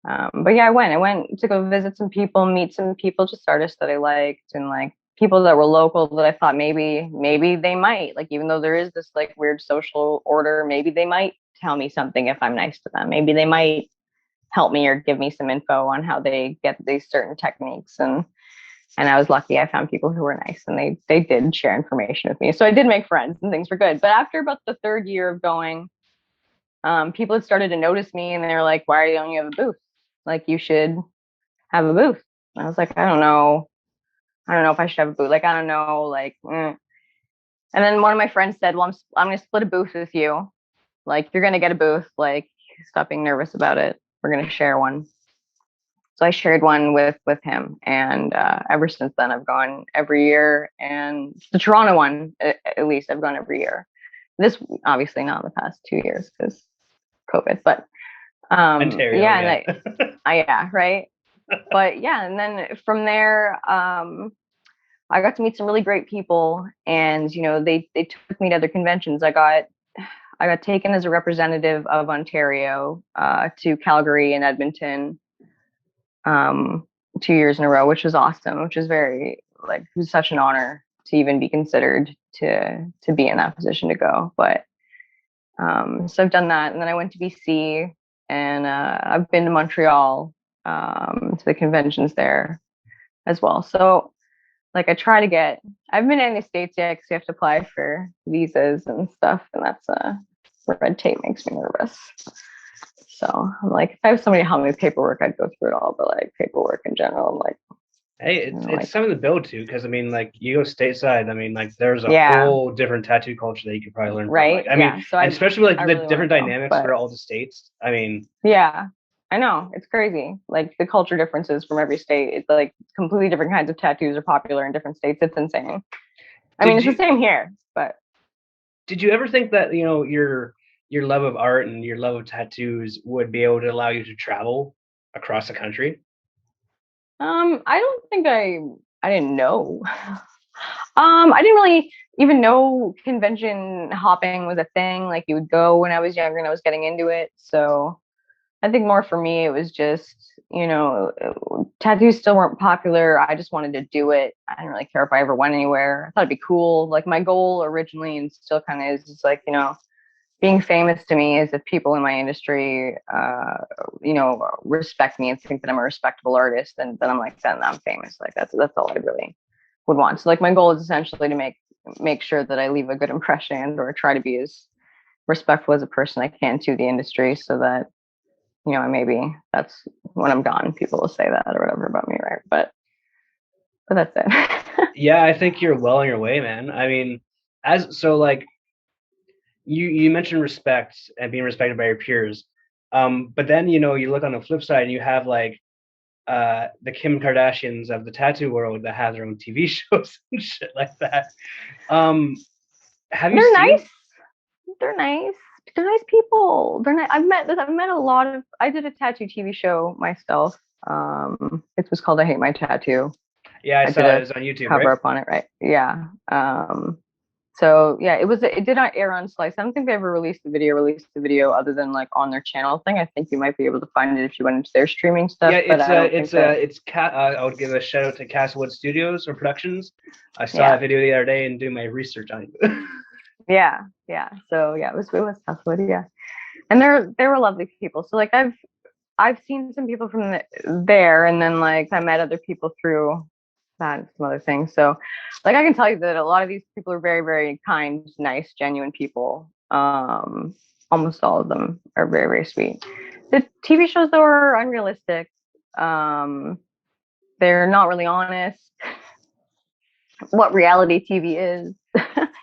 But yeah, I went. I went to go visit some people, meet some people, just artists that I liked, and like people that were local that I thought maybe they might like, even though there is this like weird social order, maybe they might tell me something if I'm nice to them. Maybe they might help me or give me some info on how they get these certain techniques. And I was lucky. I found people who were nice and they did share information with me. So I did make friends and things were good. But after about the third year of going, people had started to notice me and they were like, "Why don't you have a booth? Like you should have a booth." And I was like, "I don't know. I don't know if I should have a booth. Like I don't know. Like." And then one of my friends said, "Well, I'm going to split a booth with you. Like you're going to get a booth. Like stop being nervous about it. We're going to share one." So I shared one with him, and ever since then I've gone every year. And the Toronto one, at least, I've gone every year. This obviously not in the past 2 years because COVID, but Ontario, yeah, and yeah. I yeah, right. But yeah, and then from there, I got to meet some really great people, and they took me to other conventions. I got taken as a representative of Ontario to Calgary and Edmonton, um, 2 years in a row, which was awesome, which was very like, it was such an honor to even be considered to be in that position to go. But so I've done that, and then I went to BC, and I've been to Montreal, to the conventions there as well. So like I try to get, I've been in the States yet because you have to apply for visas and stuff, and that's red tape makes me nervous. So I'm like, if I have somebody to help me with paperwork, I'd go through it all. But like paperwork in general, I'm like, Hey, it's like something to build to because I mean, like you go stateside. I mean, like there's a yeah, whole different tattoo culture that you could probably learn from. Like, right, I mean, yeah. So and especially like I the really want different to go, dynamics for but all the states. I mean, yeah, I know it's crazy. Like the culture differences from every state. It's like completely different kinds of tattoos are popular in different states. It's insane. I mean, did it's the you same here, but did you ever think that your love of art and your love of tattoos would be able to allow you to travel across the country? I don't think I didn't know. I didn't really even know convention hopping was a thing. Like you would go when I was younger and I was getting into it. So I think more for me, it was just, tattoos still weren't popular. I just wanted to do it. I didn't really care if I ever went anywhere. I thought it'd be cool. Like my goal originally and still kind of is just like, being famous to me is if people in my industry, respect me and think that I'm a respectable artist, then I'm like, then I'm famous. Like that's all I really would want. So like my goal is essentially to make sure that I leave a good impression or try to be as respectful as a person I can to the industry so that, maybe that's when I'm gone, people will say that or whatever about me, right? But that's it. Yeah, I think you're well on your way, man. I mean, as so like you mentioned respect and being respected by your peers. But then you look on the flip side and you have like the Kim Kardashians of the tattoo world that have their own TV shows and shit like that. Um, have you They're seen? nice. They're nice. They're nice people. They're nice. I've met a lot of. I did a tattoo TV show myself. It was called "I Hate My Tattoo." Yeah, I I did saw it. It a was on YouTube, cover right? up on it, right? Yeah. So yeah, it did not air on Slice. I don't think they ever released the video other than like on their channel thing. I think you might be able to find it if you went into their streaming Yeah, stuff, but I don't think that. I would give a shout out to Castlewood Studios or Productions. I saw that Yeah. video the other day and doing my research on it. Yeah. Yeah. So yeah, it was Toughwood, yeah. And they were lovely people. So like I've seen some people from there, and then like I met other people through that and some other things. So like I can tell you that a lot of these people are very, very kind, nice, genuine people. Almost all of them are very, very sweet. The TV shows though are unrealistic. Um, they're not really honest. What reality TV is.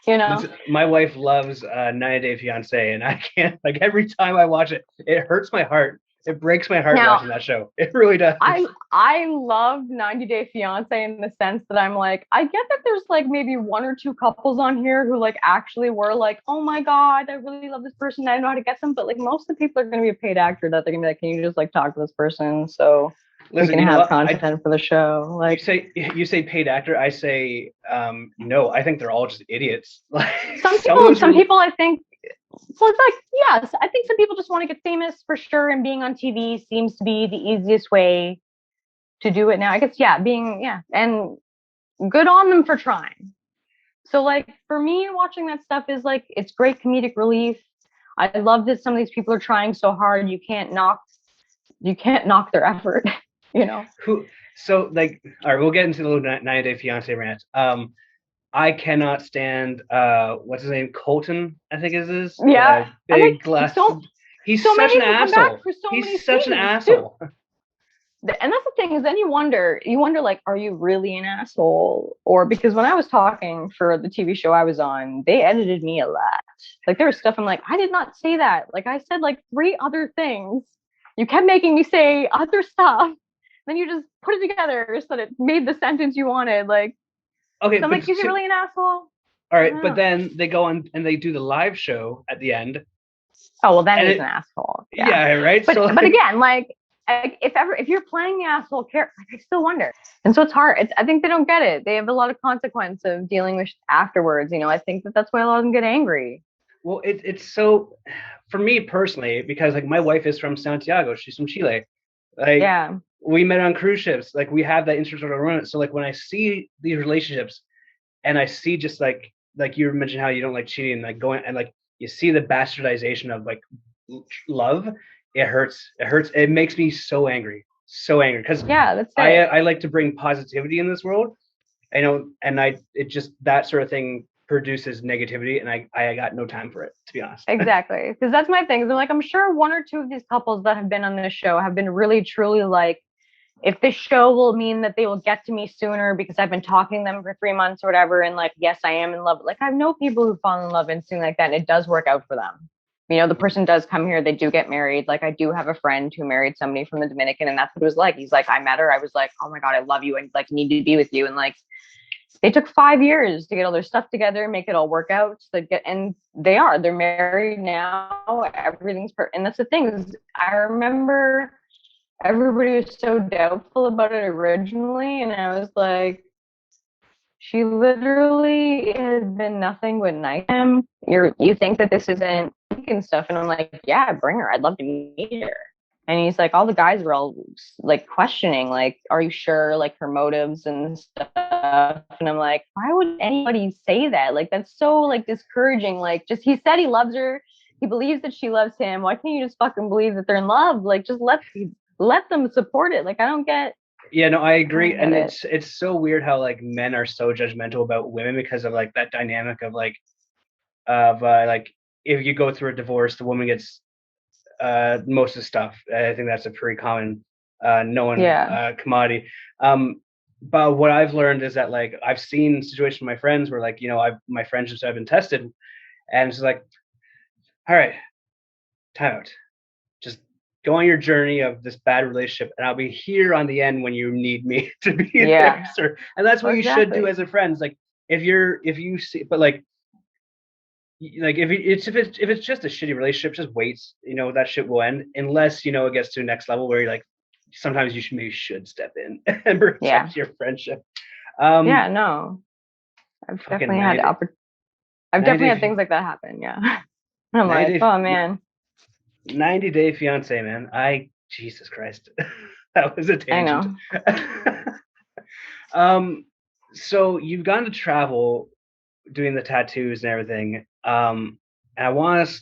You know? Listen, my wife loves 90 Day Fiance, and I can't, like, every time I watch it, it hurts my heart. It breaks my heart Now, watching that show. It really I does. I love 90 Day Fiance in the sense that I'm like, I get that there's like maybe one or two couples on here who like actually were like, oh my God, I really love this person. I don't know how to get them. But like most of the people are gonna be a paid actor that they're gonna be like, can you just like talk to this person so we Listen, can you know have what? I content for the show? Like you say paid actor. I say no. I think they're all just idiots. Like some some of people, those some are. people I think well, it's like, yes, I think some people just want to get famous for sure, and being on TV seems to be the easiest way to do it now. I guess, yeah, being, yeah, and good on them for trying. So, like, for me, watching that stuff is like, it's great comedic relief. I love that some of these people are trying so hard. You can't knock their effort, you know? Who? So like, all right, we'll get into the 90 Day Fiance rant. I cannot stand what's his name? Colton, I think is his Yeah. And big like, glass. He's so such many an of them come back asshole. for so many He's such an seasons too. asshole. And that's the thing is then you wonder like, are you really an asshole? Or because when I was talking for the TV show I was on, they edited me a lot. Like there was stuff I'm like, I did not say that. Like I said like three other things. You kept making me say other stuff. Then you just put it together so that it made the sentence you wanted. Like Okay, so I'm but like, is he really an asshole? all I right, don't but know. then they go on and they do the live show at the end, Oh well then and he's an it asshole. Yeah. yeah, right. So But like, again, like if you're playing the asshole character, like, I still wonder. And so it's hard. I think they don't get it. They have a lot of consequence of dealing with afterwards. You know, I think that that's why a lot of them get angry. well, it's so for me personally because like my wife is from Santiago, she's from Chile. Like Yeah. we met on cruise ships, like we have that intercultural romance. So like when I see these relationships and I see just like you mentioned how you don't like cheating, like going and like you see the bastardization of like love, it hurts. It hurts. It makes me so angry because Yeah, that's it. I like to bring positivity in this world. I know, and I it just that sort of thing produces negativity, and I got no time for it to be honest. Exactly. Because that's my thing. They're like, I'm sure one or two of these couples that have been on this show have been really, truly like, if this show will mean that they will get to me sooner because I've been talking to them for 3 months or whatever, and like, yes, I am in love. Like, I know people who fall in love instantly like that, and it does work out for them. You know, the person does come here, they do get married. Like, I do have a friend who married somebody from the Dominican, and that's what it was like. He's like, I met her, I was like, oh my God, I love you, and like, need to be with you. And like, they took 5 years to get all their stuff together, make it all work out. And they're married now. Everything's and that's the thing is, I remember everybody was so doubtful about it originally, and I was like, she literally has been nothing but nice to him. You think that this isn't and stuff, and I'm like, yeah, bring her. I'd love to meet her. And he's like, all the guys were all like questioning, like, are you sure, like her motives and stuff? And I'm like, why would anybody say that? Like, that's so like discouraging. Like, just he said he loves her. He believes that she loves him. Why can't you just fucking believe that they're in love? Like, just let them support it. Like, Yeah, no, I I agree, don't get and it. it's so weird how like men are so judgmental about women because of like that dynamic of like if you go through a divorce, the woman gets most of the stuff. I think that's a pretty common known Yeah. commodity. But what I've learned is that like I've seen situations with my friends where like I've my friendships have been tested, and it's like, all right, time out. Just go on your journey of this bad relationship, and I'll be here on the end when you need me to be there, Yeah. sir. And that's what you should do Exactly. as a friend. Like if you see, but like if it's just a shitty relationship, just wait. That shit will end unless it gets to the next level where you're like sometimes you should step in and Yeah. protect your friendship. Um, Yeah. No, I've fucking definitely had 90 I've 90 definitely had day things like that happen. Yeah. I'm like, 90 oh man, 90 Day Fiance, man. Jesus Christ, that was a I tangent. know. um, so you've gone to travel doing the tattoos and everything. And I want to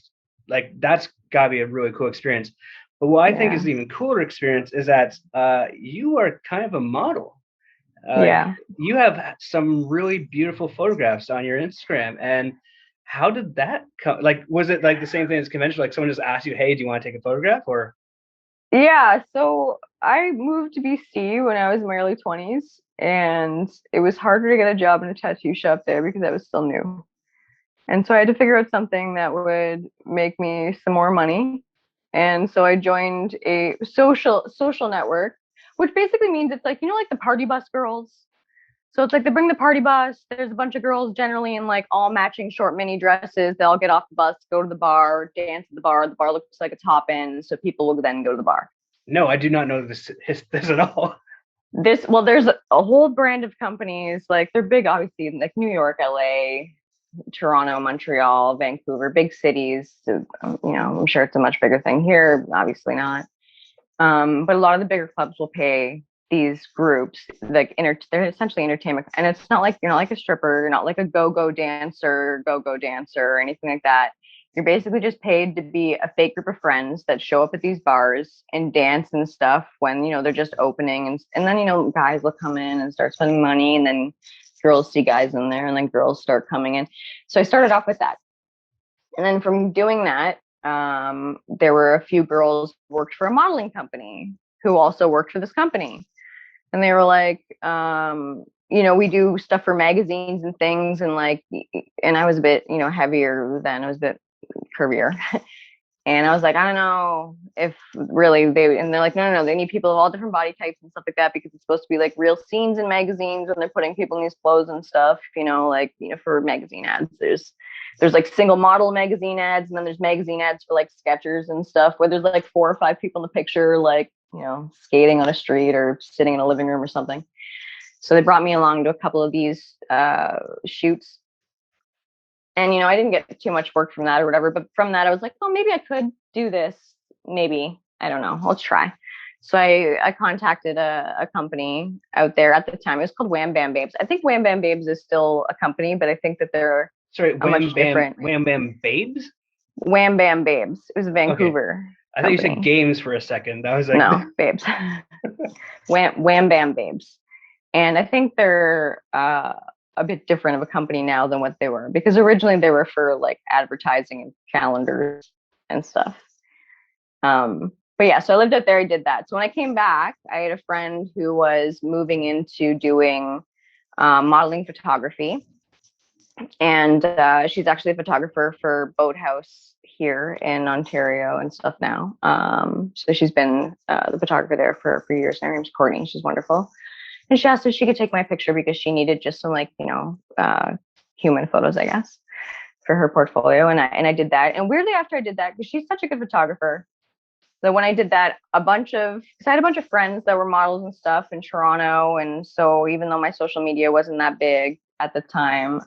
like that's gotta be a really cool experience. But what I think is Yeah. an even cooler experience is that you are kind of a model. Like Yeah. you have some really beautiful photographs on your Instagram. And how did that come? Like, was it like the same thing as conventional? Like someone just asked you, "Hey, do you want to take a photograph?" Or Yeah. So I moved to BC when I was in my early 20s, and it was harder to get a job in a tattoo shop there because I was still new. And so I had to figure out something that would make me some more money. And so I joined a social network, which basically means it's like, like the party bus girls. So it's like they bring the party bus. There's a bunch of girls generally in like all matching short mini dresses. They all get off the bus, go to the bar, dance at the bar. The bar looks like it's hop in, so people will then go to the bar. No, I do not know this at all. There's a whole brand of companies, like they're big, obviously, in like New York, LA, Toronto, Montreal, Vancouver, big cities. So, I'm sure it's a much bigger thing here. Obviously not. But a lot of the bigger clubs will pay these groups like they're essentially entertainment, and it's not like you're not like a stripper, you're not like a go-go dancer, or anything like that. You're basically just paid to be a fake group of friends that show up at these bars and dance and stuff when they're just opening, and then guys will come in and start spending money, and then girls see guys in there, and then girls start coming in. So I started off with that, and then from doing that, there were a few girls who worked for a modeling company who also worked for this company. And they were like, we do stuff for magazines and things. And and I was a bit, heavier then. I was a bit curvier. And I was like, I don't know if really and they're like, no, they need people of all different body types and stuff like that, because it's supposed to be like real scenes in magazines when they're putting people in these clothes and stuff, for magazine ads. There's like single model magazine ads, and then there's magazine ads for like Skechers and stuff where there's like 4 or 5 people in the picture, like, skating on a street or sitting in a living room or something. So they brought me along to a couple of these shoots. And, I didn't get too much work from that or whatever. But from that, I was like, oh, maybe I could do this. Maybe. I don't know. Let's try. So I contacted a company out there at the time. It was called Wham Bam Babes. I think Wham Bam Babes is still a company, but I think that they're much different. Wham Bam Babes? Wham Bam Babes. It was Vancouver. Okay. I thought you said games for a second. I was like, no, babes. Wham Bam Babes. And I think they're a bit different of a company now than what they were, because originally they were for like advertising and calendars and stuff. But yeah, so I lived out there. I did that. So when I came back, I had a friend who was moving into doing modeling photography. And she's actually a photographer for Boathouse here in Ontario and stuff now. So she's been the photographer there for years. Her name's Courtney. She's wonderful. And she asked if she could take my picture because she needed just some human photos, I guess, for her portfolio. And I did that. And weirdly, after I did that, because she's such a good photographer, that when I did that, because I had a bunch of friends that were models and stuff in Toronto. And so even though my social media wasn't that big at the time,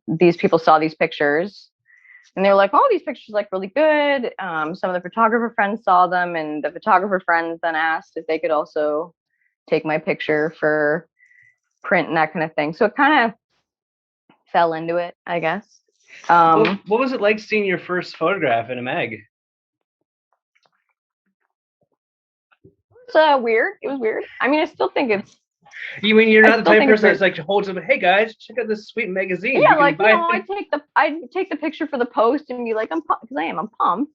these people saw these pictures and they were like, oh, these pictures look really good. Some of the photographer friends saw them, and the photographer friends then asked if they could also take my picture for print and that kind of thing. So it kind of fell into it, I guess. What was it like seeing your first photograph in a mag? It's weird. It was weird. I mean, I still think it's. You mean you're not the type of person that's like holds up, hey guys, check out this sweet magazine. Yeah, I take the picture for the post and be like, I'm pumped.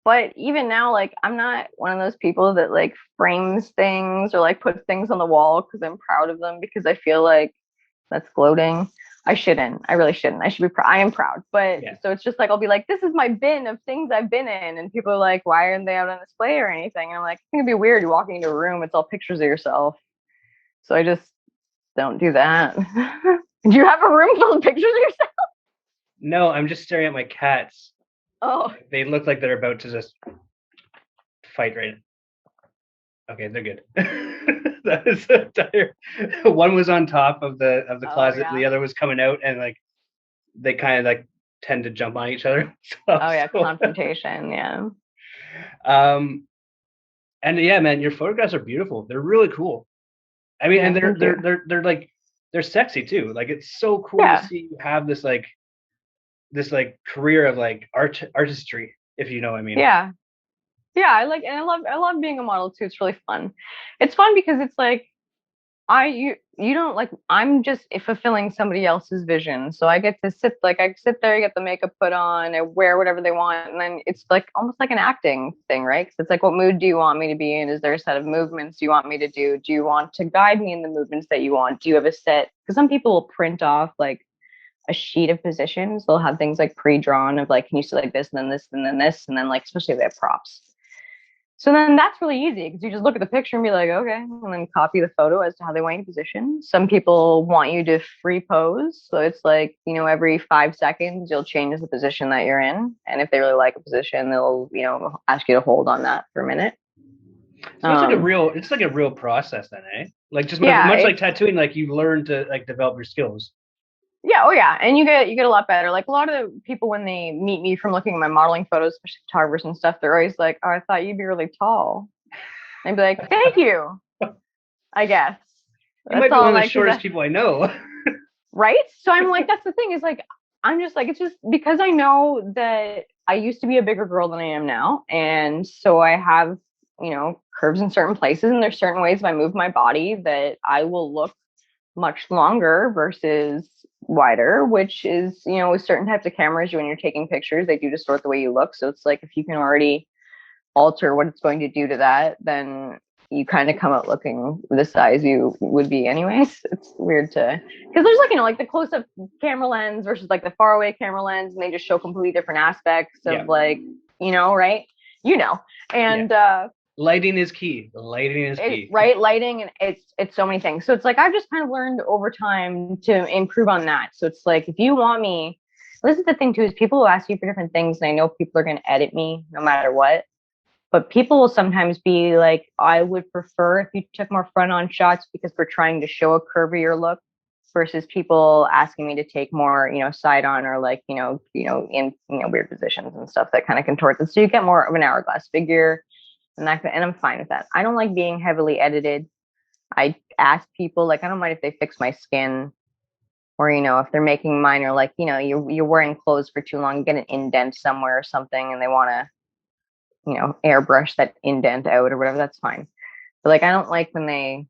But even now, like, I'm not one of those people that like frames things or like puts things on the wall because I'm proud of them, because I feel like that's gloating. I shouldn't. I really shouldn't. I should be proud. I am proud. But yeah. So it's just like, I'll be like, this is my bin of things I've been in. And people are like, why aren't they out on display or anything? And I'm like, I think it'd be weird. You're walking into a room, it's all pictures of yourself. So I just don't do that. Do you have a room full of pictures of yourself? No, I'm just staring at my cats. Oh. They look like they're about to just fight right now. Okay, they're good. That is entire. One was on top of the closet, yeah. The other was coming out, and like they kind of like tend to jump on each other. Confrontation, yeah. And yeah, man, your photographs are beautiful. They're really cool. I mean, yeah, and they're like they're sexy too. Like it's so cool to see you have this career of like artistry, if you know what I mean. Yeah. Yeah, I love being a model too. It's really fun. It's fun because it's like you don't like, I'm just fulfilling somebody else's vision. So I get to sit there, I get the makeup put on, I wear whatever they want, and then it's like almost like an acting thing, right? Because it's like, what mood do you want me to be in? Is there a set of movements you want me to do? Do you want to guide me in the movements that you want? Do you have a set? Because some people will print off like a sheet of positions. They'll have things like pre-drawn of like, can you see like this and then this and then this, and then like especially if they have props. So then that's really easy because you just look at the picture and be like, okay, and then copy the photo as to how they want you to position. Some people want you to free pose. So it's like, every 5 seconds, you'll change the position that you're in. And if they really like a position, they'll, ask you to hold on that for a minute. So it's like a real process then, eh? Like just Yeah, much like tattooing, like you learn to like develop your skills. Yeah, oh yeah, and you get a lot better. Like a lot of the people when they meet me from looking at my modeling photos, especially photographers and stuff, they're always like, "Oh, I thought you'd be really tall." And I'd be like, "Thank you." I guess You that's might be all. one of the Like, shortest people I know. right? So I'm like, that's the thing is like, I'm just like, it's just because I know that I used to be a bigger girl than I am now, and so I have curves in certain places, and there's certain ways if I move my body that I will look much longer versus wider, which is, with certain types of cameras, when you're taking pictures, they do distort the way you look. So it's like if you can already alter what it's going to do to that, then you kind of come out looking the size you would be anyways. It's weird because there's like, like the close up camera lens versus like the far away camera lens, and they just show completely different aspects of right? And lighting is key. Lighting is key. Right? Lighting, and it's so many things. So it's like I've just kind of learned over time to improve on that. So it's like if you want me, this is the thing too, is people will ask you for different things, and I know people are going to edit me no matter what. But people will sometimes be like, I would prefer if you took more front on shots because we're trying to show a curvier look, versus people asking me to take more, side on, or like, in weird positions and stuff that kind of contorts it. So you get more of an hourglass figure. And I'm fine with that. I don't like being heavily edited. I ask people, like, I don't mind if they fix my skin, or if they're making minor, like, you're wearing clothes for too long, get an indent somewhere or something, and they want to, airbrush that indent out or whatever. That's fine. But like, I don't like when they,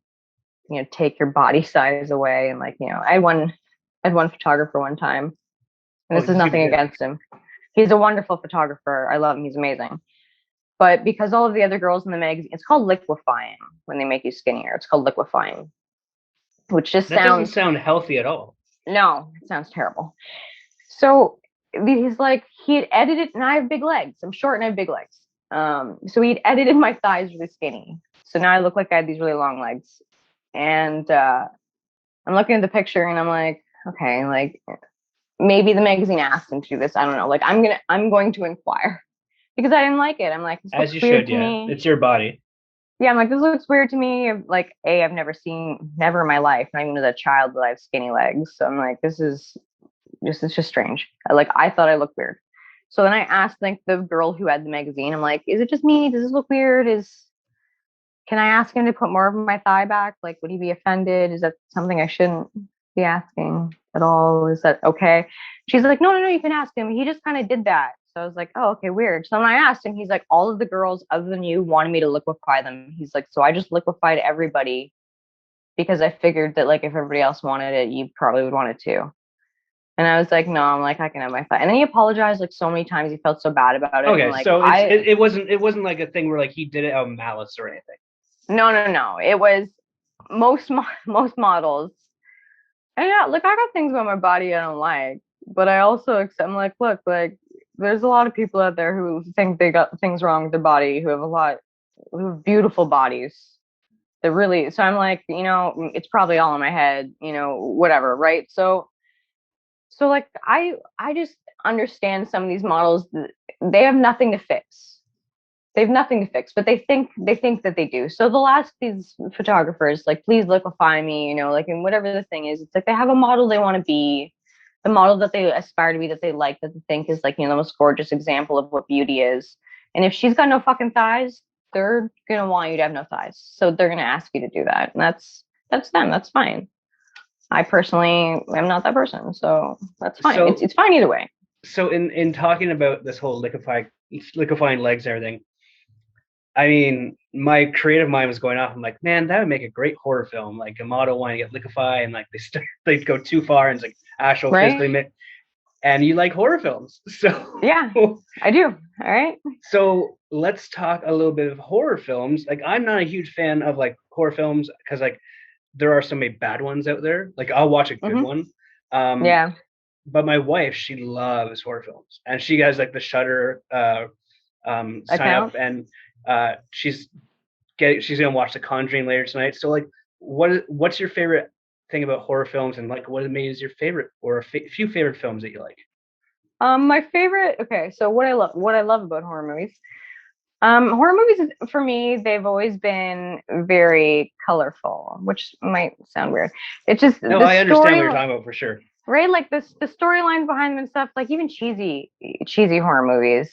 take your body size away. And like, I had one photographer one time, and this is nothing against him. He's a wonderful photographer. I love him. He's amazing. But because all of the other girls in the magazine, it's called liquefying when they make you skinnier. It's called liquefying, which just doesn't sound healthy at all. No, it sounds terrible. So he's like, he had edited, and I have big legs. I'm short and I have big legs. So he'd edited my thighs really skinny. So now I look like I had these really long legs. And I'm looking at the picture and I'm like, okay, like maybe the magazine asked him to do this. I don't know. Like I'm going to inquire. Because I didn't like it. I'm like, this as you should, yeah. Me. It's your body. Yeah, I'm like, this looks weird to me. Like, I've never in my life, not even as a child, that I have skinny legs. So I'm like, it's just strange. Like, I thought I looked weird. So then I asked like the girl who had the magazine, I'm like, is it just me? Does this look weird? Can I ask him to put more of my thigh back? Like, would he be offended? Is that something I shouldn't be asking at all? Is that okay? She's like, no, you can ask him. He just kind of did that. So I was like, oh, okay, weird. So when I asked him, he's like, all of the girls other than you wanted me to liquefy them. He's like, so I just liquefied everybody because I figured that like if everybody else wanted it, you probably would want it too. And I was like, no, I'm like, I can have my thigh. And then he apologized like so many times. He felt so bad about it. Okay, like, so it wasn't like a thing where like he did it out of malice or anything. No. It was most models. And yeah, look, I got things about my body I don't like, but I also accept. I'm like, look, like there's a lot of people out there who think they got things wrong with their body, who have beautiful bodies. They're really, so I'm like, it's probably all in my head, whatever, right? So like I just understand some of these models, they have nothing to fix. They have nothing to fix, but they think that they do. So they'll ask these photographers, like, please liquefy me, like, and whatever the thing is, it's like they have a model they want to be, the model that they aspire to be, that they like, that they think is like, the most gorgeous example of what beauty is. And if she's got no fucking thighs, they're going to want you to have no thighs. So they're going to ask you to do that. And that's them. That's fine. I personally am not that person. So that's fine. So, it's fine either way. So in talking about this whole liquefying legs and everything, I mean, my creative mind was going off. I'm like, man, that would make a great horror film. Like a model wanting to get liquefied and like they go too far and it's like actual physically. And you like horror films. So yeah, I do. All right. So let's talk a little bit of horror films. Like I'm not a huge fan of like horror films because like there are so many bad ones out there. Like I'll watch a good one. Yeah. but my wife, she loves horror films, and she has like the Shutter sign up, Account. and she's gonna watch The Conjuring later tonight. So like, what's your favorite thing about horror films, and like what made is your favorite or few favorite films that you like? My favorite. Okay, so what I love about horror movies. Horror movies for me, they've always been very colorful, which might sound weird. It's just No, the I understand story, what you're talking about for sure. right? Like the storylines behind them and stuff. Like even cheesy horror movies.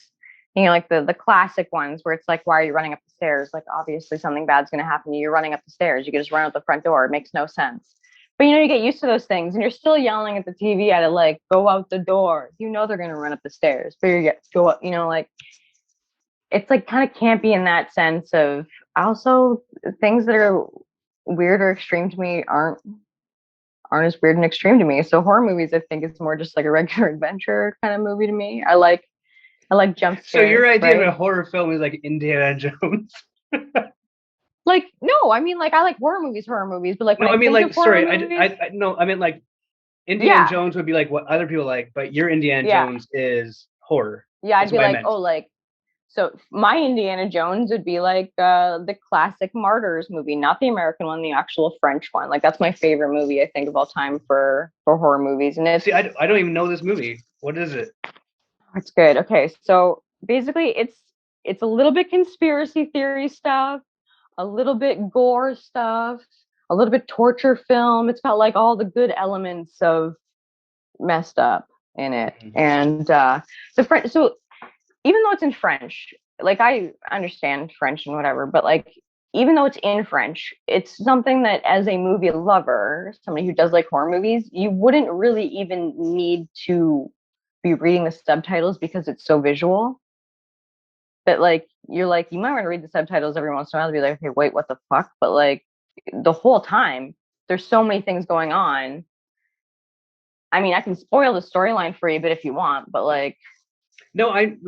You know, like the classic ones where it's like, why are you running up the stairs? Like obviously something bad's gonna happen to you. You're running up the stairs. You can just run out the front door. It makes no sense. But you know, you get used to those things, and you're still yelling at the TV at it, like, go out the door. You know they're gonna run up the stairs, but you get go up. You know, like it's like kind of campy in that sense of also things that are weird or extreme to me aren't as weird and extreme to me. So horror movies, I think, is more just like a regular adventure kind of movie to me. I like jump So your scares, idea of right? a horror film is like Indiana Jones? Like no, I mean like I like horror movies, but like No, when I I mean think of like horror sorry, movies, no, I mean like Indiana yeah, Jones would be like what other people like, but your Indiana yeah, Jones is horror. yeah, I'd That's be what I like, meant. oh, like so my Indiana Jones would be like the classic Martyrs movie, not the American one, the actual French one. Like that's my favorite movie I think of all time for horror movies, and See, I don't even know this movie. What is it? it's good. Okay, so basically it's a little bit conspiracy theory stuff, a little bit gore stuff, a little bit torture film. It's got like all the good elements of messed up in it. Mhm. And the French, so even though it's in French, like I understand French and whatever, but like even though it's in French, it's something that as a movie lover, somebody who does like horror movies, you wouldn't really even need to be reading the subtitles because it's so visual that like you're like you might want to read the subtitles every once in a while to be like, okay, wait, what the fuck? But like the whole time, there's so many things going on. I mean, I can spoil the storyline for you, but if you want, but like, No, I'm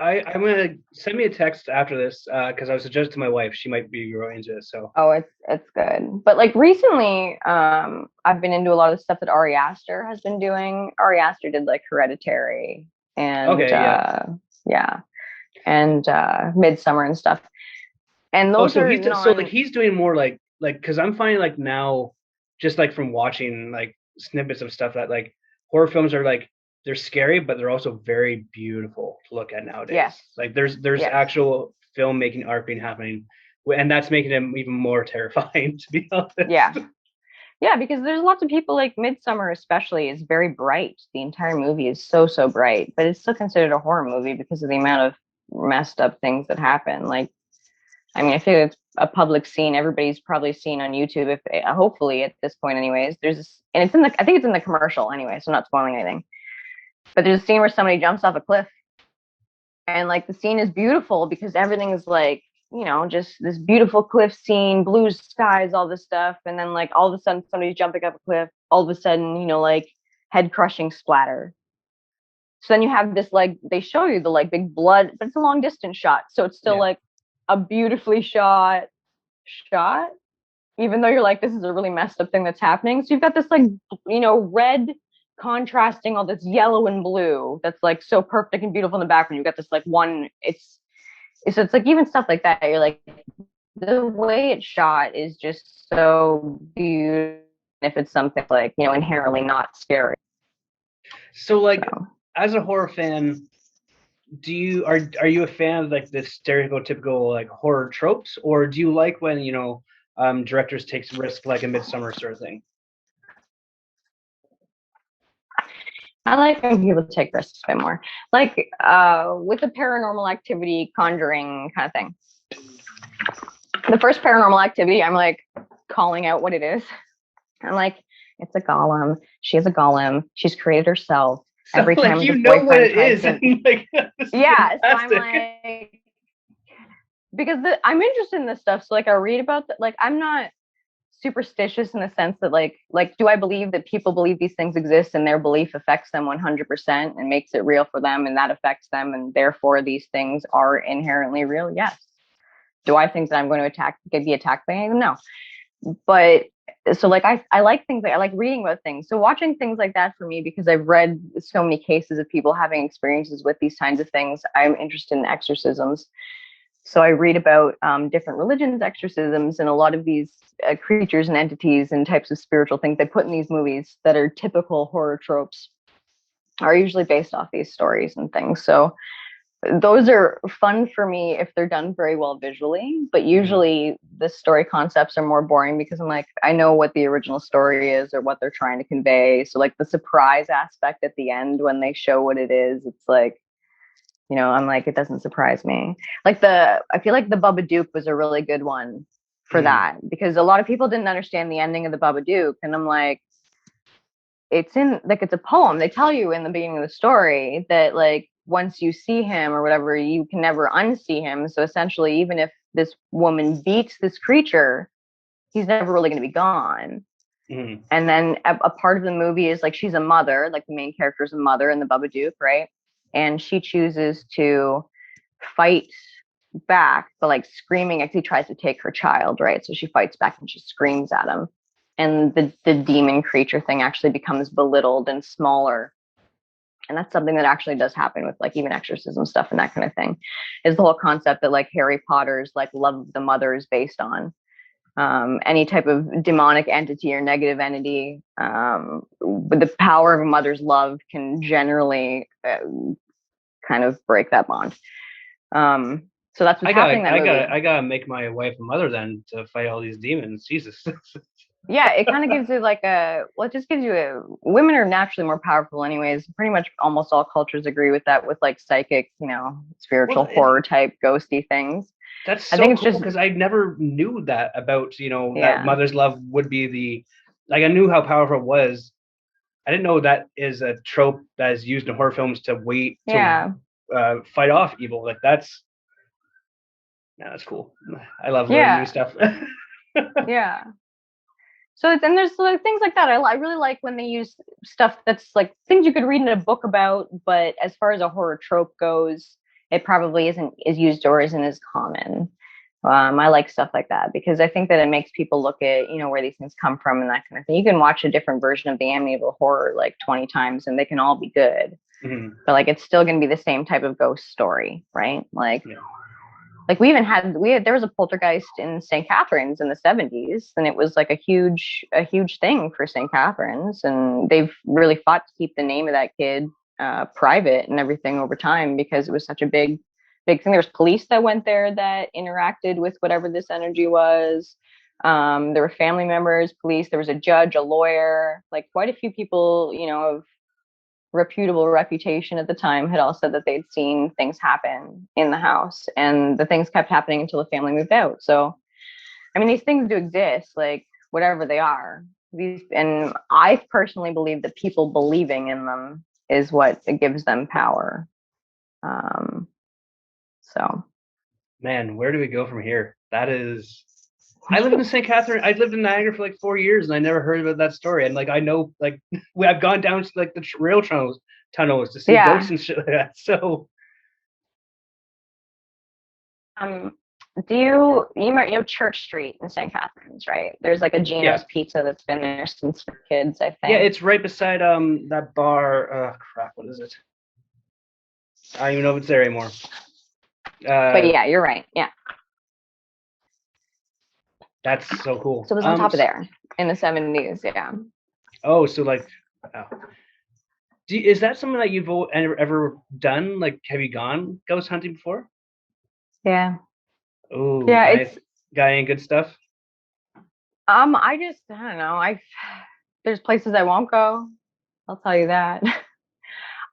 gonna send me a text after this because I was suggesting to my wife she might be really into it. So oh, it's good. But like recently, I've been into a lot of the stuff that Ari Aster has been doing. Ari Aster did like Hereditary and okay, yeah. yeah, and Midsummer and stuff. And Oh, those so are so like non. he's doing more like because I'm finding like now just like from watching like snippets of stuff that like horror films are like they're scary but they're also very beautiful to look at nowadays. Yes, Like there's yes. actual filmmaking art being happening, and that's making them even more terrifying to be Yeah. honest. Yeah, because there's lots of people like Midsummer especially is very bright. The entire movie is so bright, but it's still considered a horror movie because of the amount of messed up things that happen. Like, I mean, I feel it's a public scene. Everybody's probably seen on YouTube, if hopefully at this point, anyways. There's this, and it's in the I think it's in the commercial anyway, so I'm not spoiling anything. But there's a scene where somebody jumps off a cliff, and like the scene is beautiful because everything is like just this beautiful cliff scene, blue skies, all this stuff, and then like all of a sudden somebody's jumping up a cliff, all of a sudden like head crushing splatter. So then you have this, like, they show you the like big blood, but it's a long distance shot, so it's still Yeah. like a beautifully shot, even though you're like, this is a really messed up thing that's happening. So you've got this like red contrasting all this yellow and blue that's like so perfect and beautiful in the background. You've got this like one, it's like even stuff like that. You're like, the way it's shot is just so beautiful. If it's something like inherently not scary. So like So as a horror fan, do you are you a fan of like the stereotypical like horror tropes, or do you like when directors takes risk like a Midsummer sort of thing? I like when people take risks a bit more, like with the Paranormal Activity, Conjuring kind of thing. The first Paranormal Activity, I'm like calling out what it is. I'm like, it's a golem. She is a golem. She's created herself. So Every like time you the know what boyfriend it tries is, to, and like this is yeah. So I'm fantastic. like, because I'm interested in this stuff. So like, I read about that. Like, I'm not superstitious in the sense that like do I believe that people believe these things exist and their belief affects them 100% and makes it real for them and that affects them and therefore these things are inherently real? Yes. Do I think that I'm going to be attacked by anything? No. but so like I like things like I like reading about things. So watching things like that for me, because I've read so many cases of people having experiences with these kinds of things, I'm interested in exorcisms. So I read about different religions, exorcisms, and a lot of these creatures and entities and types of spiritual things they put in these movies that are typical horror tropes are usually based off these stories and things. So those are fun for me if they're done very well visually, but usually the story concepts are more boring because I'm like, I know what the original story is or what they're trying to convey. So like the surprise aspect at the end when they show what it is, it's like, I'm like, it doesn't surprise me. Like I feel like the Babadook was a really good one for Mm. that because a lot of people didn't understand the ending of the Babadook. And I'm like, it's a poem. They tell you in the beginning of the story that like once you see him or whatever, you can never unsee him. So essentially, even if this woman beats this creature, he's never really going to be gone. Mm. And then a part of the movie is like she's a mother, like the main character is a mother in the Babadook, right? And she chooses to fight back, but like screaming as he tries to take her child, right? So she fights back and she screams at him. And the demon creature thing actually becomes belittled and smaller. And that's something that actually does happen with like even exorcism stuff and that kind of thing. Is the whole concept that like Harry Potter's like love of the mother is based on any type of demonic entity or negative entity. But the power of a mother's love can generally kind of break that bond. So that's what's happening in that movie. I gotta make my wife a mother then to fight all these demons. Jesus. Yeah, it kind of gives you like it just gives you women are naturally more powerful anyways. Pretty much almost all cultures agree with that with like psychic, spiritual horror type ghosty things. That's I so think it's cool just, because I never knew that about, that yeah, mother's love would be like I knew how powerful it was. I didn't know that is a trope that is used in horror films to yeah, fight off evil. Like that's cool. I love learning new yeah, stuff. yeah. So then there's like things like that. I really like when they use stuff that's like things you could read in a book about, but as far as a horror trope goes, it probably isn't as used or isn't as common. I like stuff like that because I think that it makes people look at, where these things come from and that kind of thing. You can watch a different version of the Amityville Horror like 20 times and they can all be good, Mhm. but like it's still going to be the same type of ghost story, right? Yeah. Like there was a poltergeist in St. Catharines in the 70s, and it was like a huge thing for St. Catharines, and they've really fought to keep the name of that kid private and everything over time because it was such a big thing. There's police that went there that interacted with whatever this energy was. There were family members, police. There was a judge, a lawyer, like quite a few people, of reputable reputation at the time had all said that they'd seen things happen in the house, and the things kept happening until the family moved out. So I mean, these things do exist, like whatever they are, and I personally believe that people believing in them is what gives them power. So Man, where do we go from here? That is I lived in St. Catherine. I lived in Niagara for like 4 years, and I never heard about that story. And like I know, like I've gone down to like the rail tunnels to see yeah. ghosts and shit like that. So um you know Church Street in St. Catharines, right? There's like a yeah, Geno's Pizza that's been there since for kids, I yeah, think. it's right beside that bar. Crap, what is it? I don't even know if it's there anymore. But Uh, yeah, you're right. Yeah. that's so cool. So it was on top of there in the 70s. Yeah. Oh, so like, oh. Is that something that you've ever done? Like, have you gone ghost hunting before? Yeah. Oh, Yeah. got any good stuff? I don't know. There's places I won't go. I'll tell you that.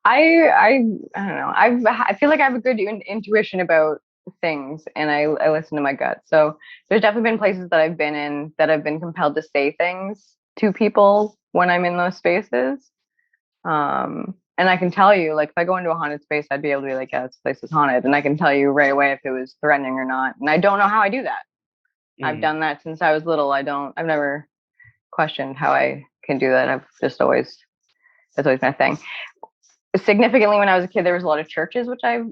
I don't know. I feel like I have a good intuition about things and I listen to my gut. So there's definitely been places that I've been in that I've been compelled to say things to people when I'm in those spaces. And I can tell you, like, if I go into a haunted space, I'd be able to be like, yeah, this place is haunted. And I can tell you right away if it was threatening or not. And I don't know how I do that. I've Mm. done that since I was little. I've never questioned how I can do that. That's always my thing. Significantly, when I was a kid, there was a lot of churches, which I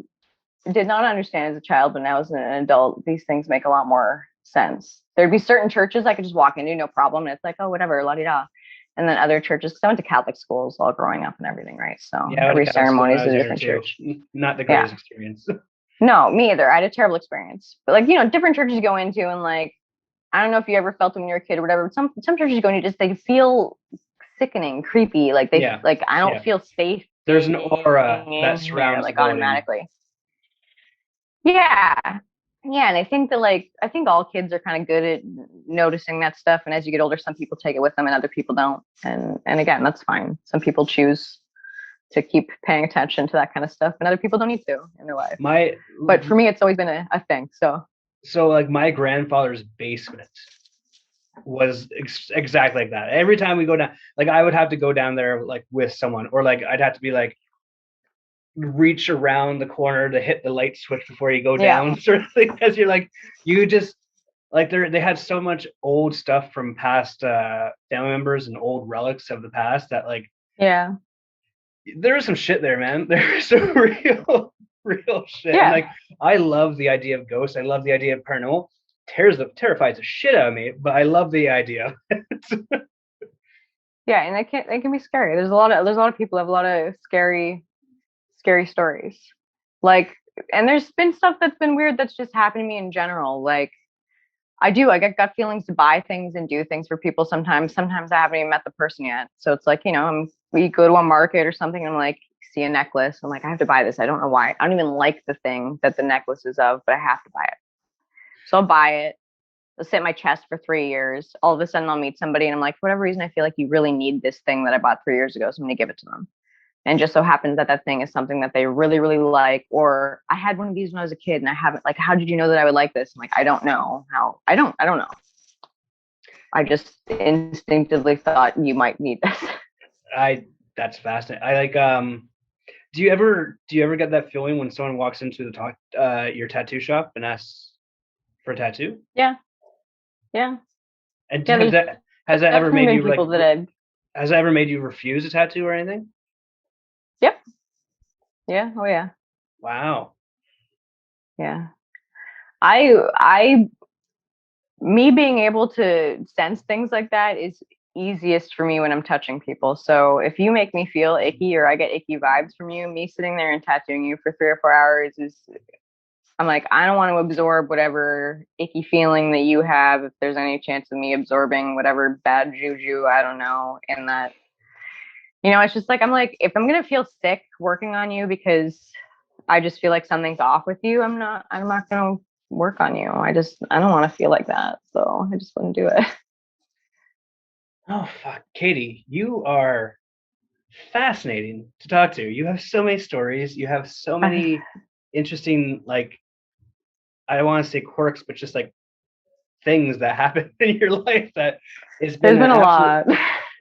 did not understand as a child, but now as an adult, these things make a lot more sense. There'd be certain churches I could just walk into, no problem. And it's like, oh, whatever, la di da. And then other churches, because I went to Catholic schools all growing up and everything, right? So Yeah, I went every to Catholic school ceremony when I is was a younger different too. church. Not the Yeah. greatest experience. No, me either. I had a terrible experience. But like, different churches you go into and like, I don't know if you ever felt them when you were a kid or whatever, but some churches you go into they feel sickening, creepy. Like Yeah. like I don't Yeah. feel safe There's an aura being that in here, surrounds the like building. automatically. Yeah. Yeah. And I think that like I think all kids are kind of good at noticing that stuff. And as you get older, some people take it with them and other people don't. And again, that's fine. Some people choose to keep paying attention to that kind of stuff and other people don't need to in their life. My But for me it's always been a thing. so like my grandfather's basement was exactly like that. Every time we go down, like I would have to go down there like with someone, or like I'd have to be like reach around the corner to hit the light switch before you go Yeah. down, sort of thing. Because you're like, you just like they had so much old stuff from past family members and old relics of the past that like Yeah. there is some shit there, man. There's some real shit. And Yeah. like I love the idea of ghosts. I love the idea of paranormal. Terrifies the shit out of me, but I love the idea. Yeah, and it can be scary. There's a lot of people who have a lot of scary stories. Like, and there's been stuff that's been weird that's just happened to me in general. Like, I get gut feelings to buy things and do things for people sometimes. Sometimes I haven't even met the person yet. So it's like, we go to a market or something and I'm like, see a necklace. I'm like, I have to buy this. I don't know why. I don't even like the thing that the necklace is of, but I have to buy it. So I'll buy it. It'll sit in my chest for 3 years. All of a sudden I'll meet somebody and I'm like, for whatever reason, I feel like you really need this thing that I bought 3 years ago. So I'm going to give it to them. And just so happens that that thing is something that they really, really like. Or I had one of these when I was a kid and I haven't, like, how did you know that I would like this? I'm like, I don't know how. I don't know. I just instinctively thought you might need this. That's fascinating. I like do you ever get that feeling when someone walks into your tattoo shop and asks for a tattoo? Yeah. Yeah. And Yeah. There's has that ever definitely made been you like people that had, has that ever made you refuse a tattoo or anything? yep. Yeah. Oh, yeah. Wow. Yeah. I me being able to sense things like that is easiest for me when I'm touching people. So if you make me feel icky or I get icky vibes from you, me sitting there and tattooing you for 3 or 4 hours I'm like, I don't want to absorb whatever icky feeling that you have. If there's any chance of me absorbing whatever bad juju, I don't know, in that, it's just like, I'm like, if I'm going to feel sick working on you because I just feel like something's off with you, I'm not going to work on you. I don't want to feel like that. So I just wouldn't do it. Oh fuck, Katie, you are fascinating to talk to. You have so many stories. You have so many interesting, like, I don't want to say quirks, but just like things that happen in your life that There's been a lot.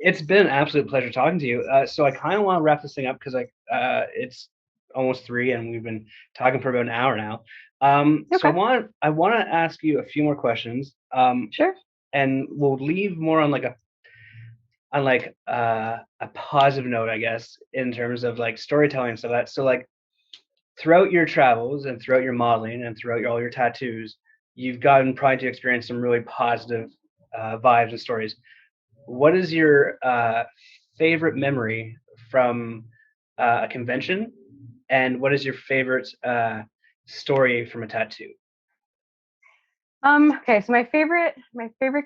it's been an absolute pleasure talking to you. So I kind of want to wrap this thing up because like it's almost 3 and we've been talking for about an hour now. So Okay. I want to ask you a few more questions. Sure. And we'll leave more on like a positive note, I guess, in terms of like storytelling and stuff like that. So like throughout your travels and throughout your modeling and throughout all your tattoos, you've gotten probably to experience some really positive vibes and stories. What is your favorite memory from a convention, and what is your favorite story from a tattoo? Okay, so my favorite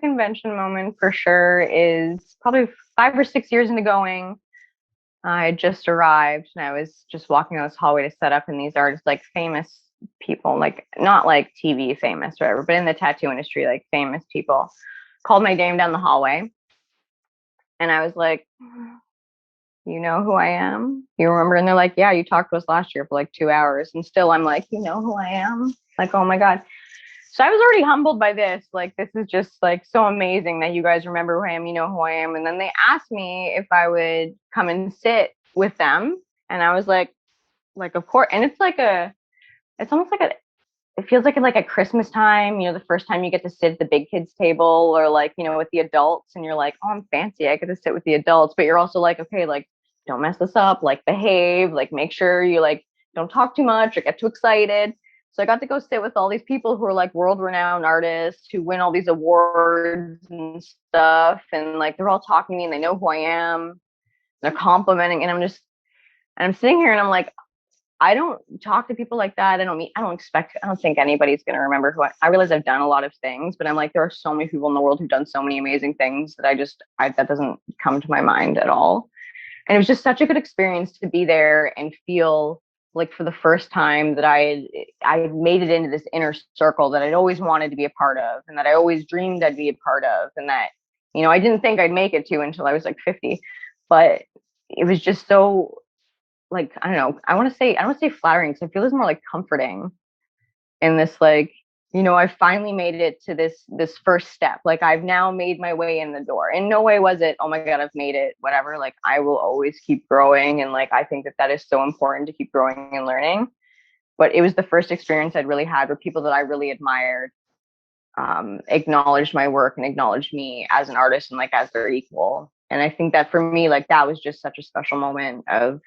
convention moment for sure is probably 5 or 6 years into going. I had just arrived and I was just walking down this hallway to set up, and these are just like famous people, like not like TV famous or whatever, but in the tattoo industry, like famous people called my name down the hallway. And I was like, you know who I am? You remember? And they're like, yeah, you talked to us last year for like 2 hours. And still I'm like, you know who I am? Like, oh my God. So I was already humbled by this. Like, this is just like so amazing that you guys remember who I am, you know who I am. And then they asked me if I would come and sit with them. And I was like, of course. And it's almost like it feels like a Christmas time, the first time you get to sit at the big kids table or like, with the adults and you're like, oh, I'm fancy. I get to sit with the adults, but you're also like, okay, like don't mess this up, like behave, like make sure you like don't talk too much or get too excited. So I got to go sit with all these people who are like world-renowned artists who win all these awards and stuff, and like they're all talking to me and they know who I am. They're complimenting, and I'm sitting here and I'm like, I don't talk to people like that. I don't think anybody's going to remember I realize I've done a lot of things, but I'm like, there are so many people in the world who've done so many amazing things that that doesn't come to my mind at all. And it was just such a good experience to be there and feel like for the first time that I made it into this inner circle that I'd always wanted to be a part of and that I always dreamed I'd be a part of. And that, I didn't think I'd make it to until I was like 50, but it was just so, like, I don't know, I don't want to say flattering because I feel it's more like comforting in this, like, I finally made it to this first step. Like, I've now made my way in the door. In no way was it, oh my God, I've made it, whatever. Like, I will always keep growing. And like, I think that is so important to keep growing and learning. But it was the first experience I'd really had where people that I really admired acknowledged my work and acknowledged me as an artist and like as their equal. And I think that for me, like, that was just such a special moment of,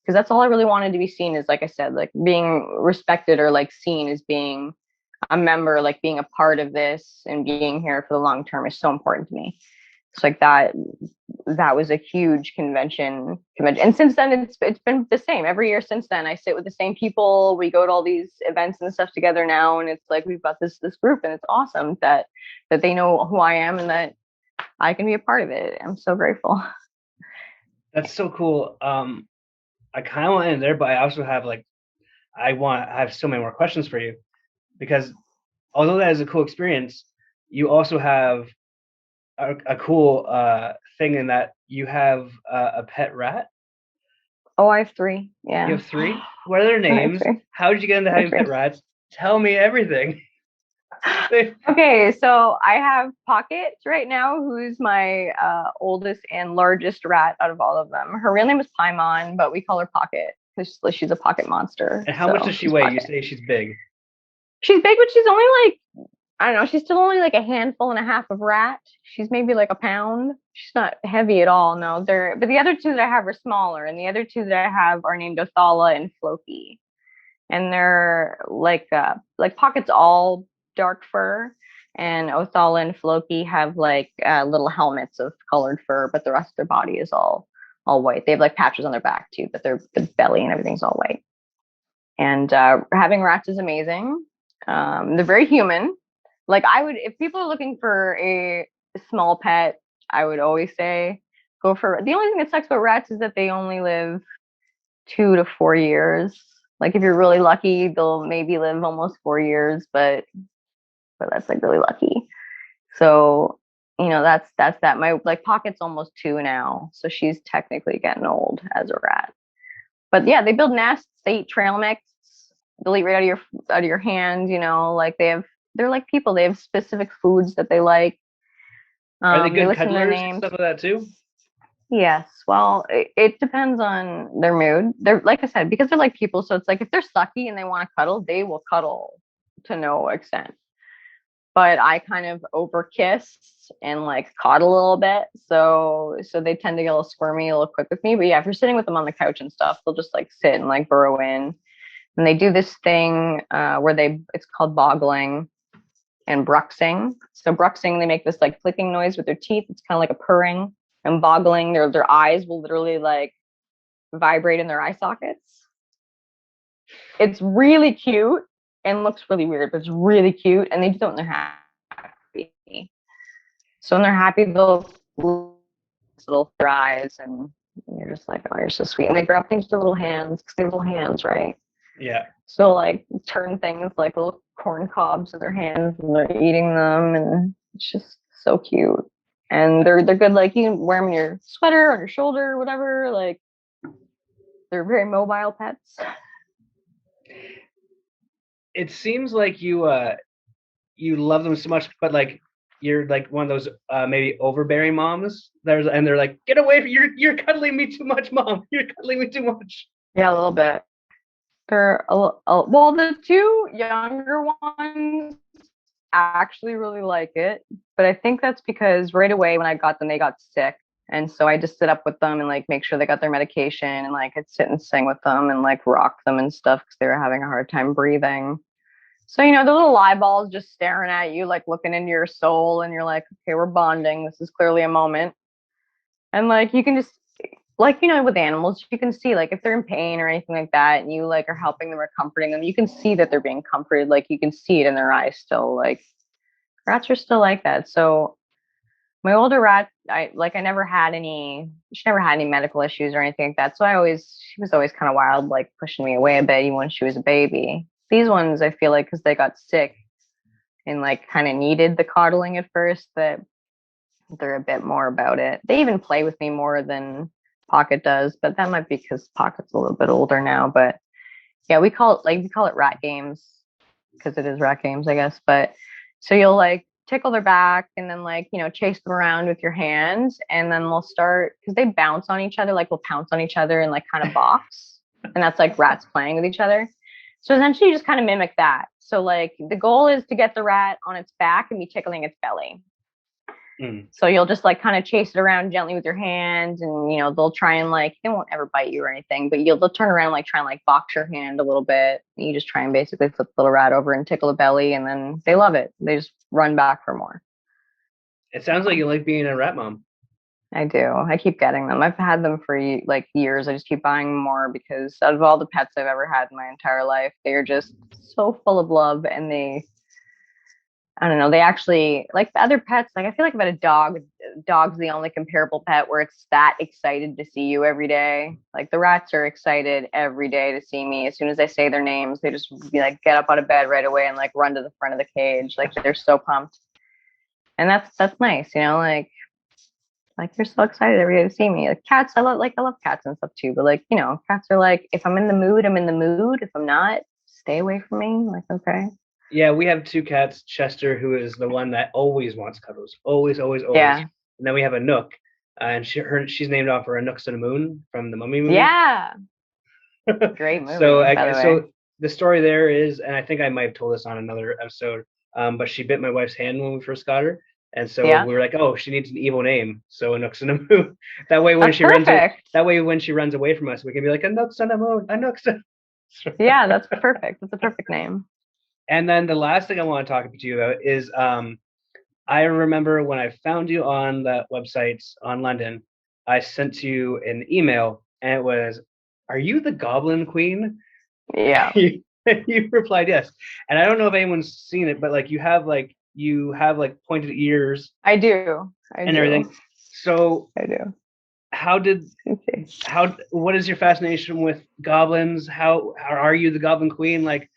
because that's all I really wanted to be seen as, like I said, like being respected or like seen as being a member, like being a part of this and being here for the long term is so important to me. It's like that was a huge convention. And since then it's been the same every year since then. I sit with the same people. We go to all these events and stuff together now. And it's like, we've got this group, and it's awesome that they know who I am and that I can be a part of it. I'm so grateful. That's so cool. I kind of want to end there, but I also have I have so many more questions for you, because although that is a cool experience, you also have a cool thing in that you have a pet rat. Oh, I have three. Yeah. You have three? What are their names? How did you get into having pet rats? Tell me everything. Okay, so I have Pocket right now, who's my oldest and largest rat out of all of them. Her real name is Paimon, but we call her Pocket because she's a pocket monster. And how much does she weigh? Pocket. You say she's big. She's big, but she's only like, I don't know, she's still only like a handful and a half of rat. She's maybe like a pound. She's not heavy at all. No, but the other two that I have are smaller, and the other two that I have are named Othala and Floki. And they're like Pocket's all dark fur, and Othala and Floki have like little helmets of colored fur, but the rest of their body is all white. They have like patches on their back too, but the belly and everything's all white. And having rats is amazing. They're very human. Like, if people are looking for a small pet, I would always say go for. The only thing that sucks about rats is that they only live 2 to 4 years. Like, if you're really lucky, they'll maybe live almost 4 years, but that's like really lucky. So, that's that. My like Pocket's almost 2 now, so she's technically getting old as a rat. But yeah, they build nests. They eat trail mix. They'll eat right out of your hand. Like they're like people. They have specific foods that they like. Are they good cuddlers? Stuff like that too. Yes. Well, it depends on their mood. They're, like I said, because they're like people. So it's like if they're sucky and they want to cuddle, they will cuddle to no extent. But I kind of over kiss and like coddle a little bit. So they tend to get a little squirmy, a little quick with me. But yeah, if you're sitting with them on the couch and stuff, they'll just like sit and like burrow in. And they do this thing where it's called boggling and bruxing. So bruxing, they make this like clicking noise with their teeth. It's kind of like a purring. And boggling, their eyes will literally like vibrate in their eye sockets. It's really cute and looks really weird, but it's really cute. And they do it when they're happy. So when they're happy, they'll little their eyes, and you're just like, oh, you're so sweet. And they grab things with their little hands because they have little hands, right? Yeah. So like turn things like little corn cobs in their hands, and they're eating them, and it's just so cute. And they're good. Like, you can wear them in your sweater, on your shoulder, whatever. Like, they're very mobile pets. It seems like you love them so much, but like you're like one of those maybe overbearing moms. And they're like, get away! You're cuddling me too much, mom. You're cuddling me too much. Yeah, a little bit. They're well, the two younger ones actually really like it, but I think that's because right away when I got them, they got sick. And so I just sit up with them and like make sure they got their medication, and like I'd sit and sing with them and like rock them and stuff because they were having a hard time breathing. So, the little eyeballs just staring at you, like looking into your soul, and you're like, okay, we're bonding. This is clearly a moment. And like you can just like, with animals, you can see like if they're in pain or anything like that, and you like are helping them or comforting them, you can see that they're being comforted. Like you can see it in their eyes still. Like rats are still like that. So my older rat, I never had any she never had any medical issues or anything like that. So she was always kind of wild, like pushing me away a bit even when she was a baby. These ones I feel like because they got sick and like kind of needed the coddling at first, that they're a bit more about it. They even play with me more than Pocket does, but that might be because Pocket's a little bit older now. But yeah, we call it rat games because it is rat games, I guess. But so you'll like tickle their back and then like, chase them around with your hands, and then we'll start because they bounce on each other, like we'll pounce on each other and like kind of box. And that's like rats playing with each other. So essentially you just kind of mimic that. So like the goal is to get the rat on its back and be tickling its belly. Mm. So you'll just like kind of chase it around gently with your hands, and they'll try and like they won't ever bite you or anything, but they'll turn around and like try and like box your hand a little bit. You just try and basically flip the little rat over and tickle the belly, and then they love it. They just run back for more. It sounds like you like being a rat mom. I do. I keep getting them. I've had them for like years. I just keep buying more because out of all the pets I've ever had in my entire life, they are just so full of love, and I don't know. They actually like the other pets. Like I feel like about a dog. Dog's the only comparable pet where it's that excited to see you every day. Like the rats are excited every day to see me. As soon as I say their names, they just be like get up out of bed right away and like run to the front of the cage. Like they're so pumped, and that's nice. Like they're so excited every day to see me. Like cats, I love cats and stuff too. But like cats are like if I'm in the mood, I'm in the mood. If I'm not, stay away from me. Like okay. Yeah, we have two cats. Chester, who is the one that always wants cuddles, always, always, always. Yeah. And then we have a Nook, and she's named after a Nooks and a Moon from the Mummy movie. Yeah. Great So movie, by the way. so the story there is, and I think I might have told this on another episode, but she bit my wife's hand when we first got her, and so Yeah. we were like, oh, she needs an evil name, so a Nooks and a Moon. That way, when That's perfect. that way when she runs away from us, we can be like a Nooks and a Moon, a Nooks. Yeah, that's perfect. That's a perfect name. And then the last thing I want to talk to you about is I remember when I found you on the websites on London, I sent you an email and it was, "Are you the Goblin Queen?" Yeah, You replied yes. And I don't know if anyone's seen it, but like you have like pointed ears I do. I and do. everything. So I do. how did Okay. what is your fascination with goblins? How are you the Goblin Queen? Like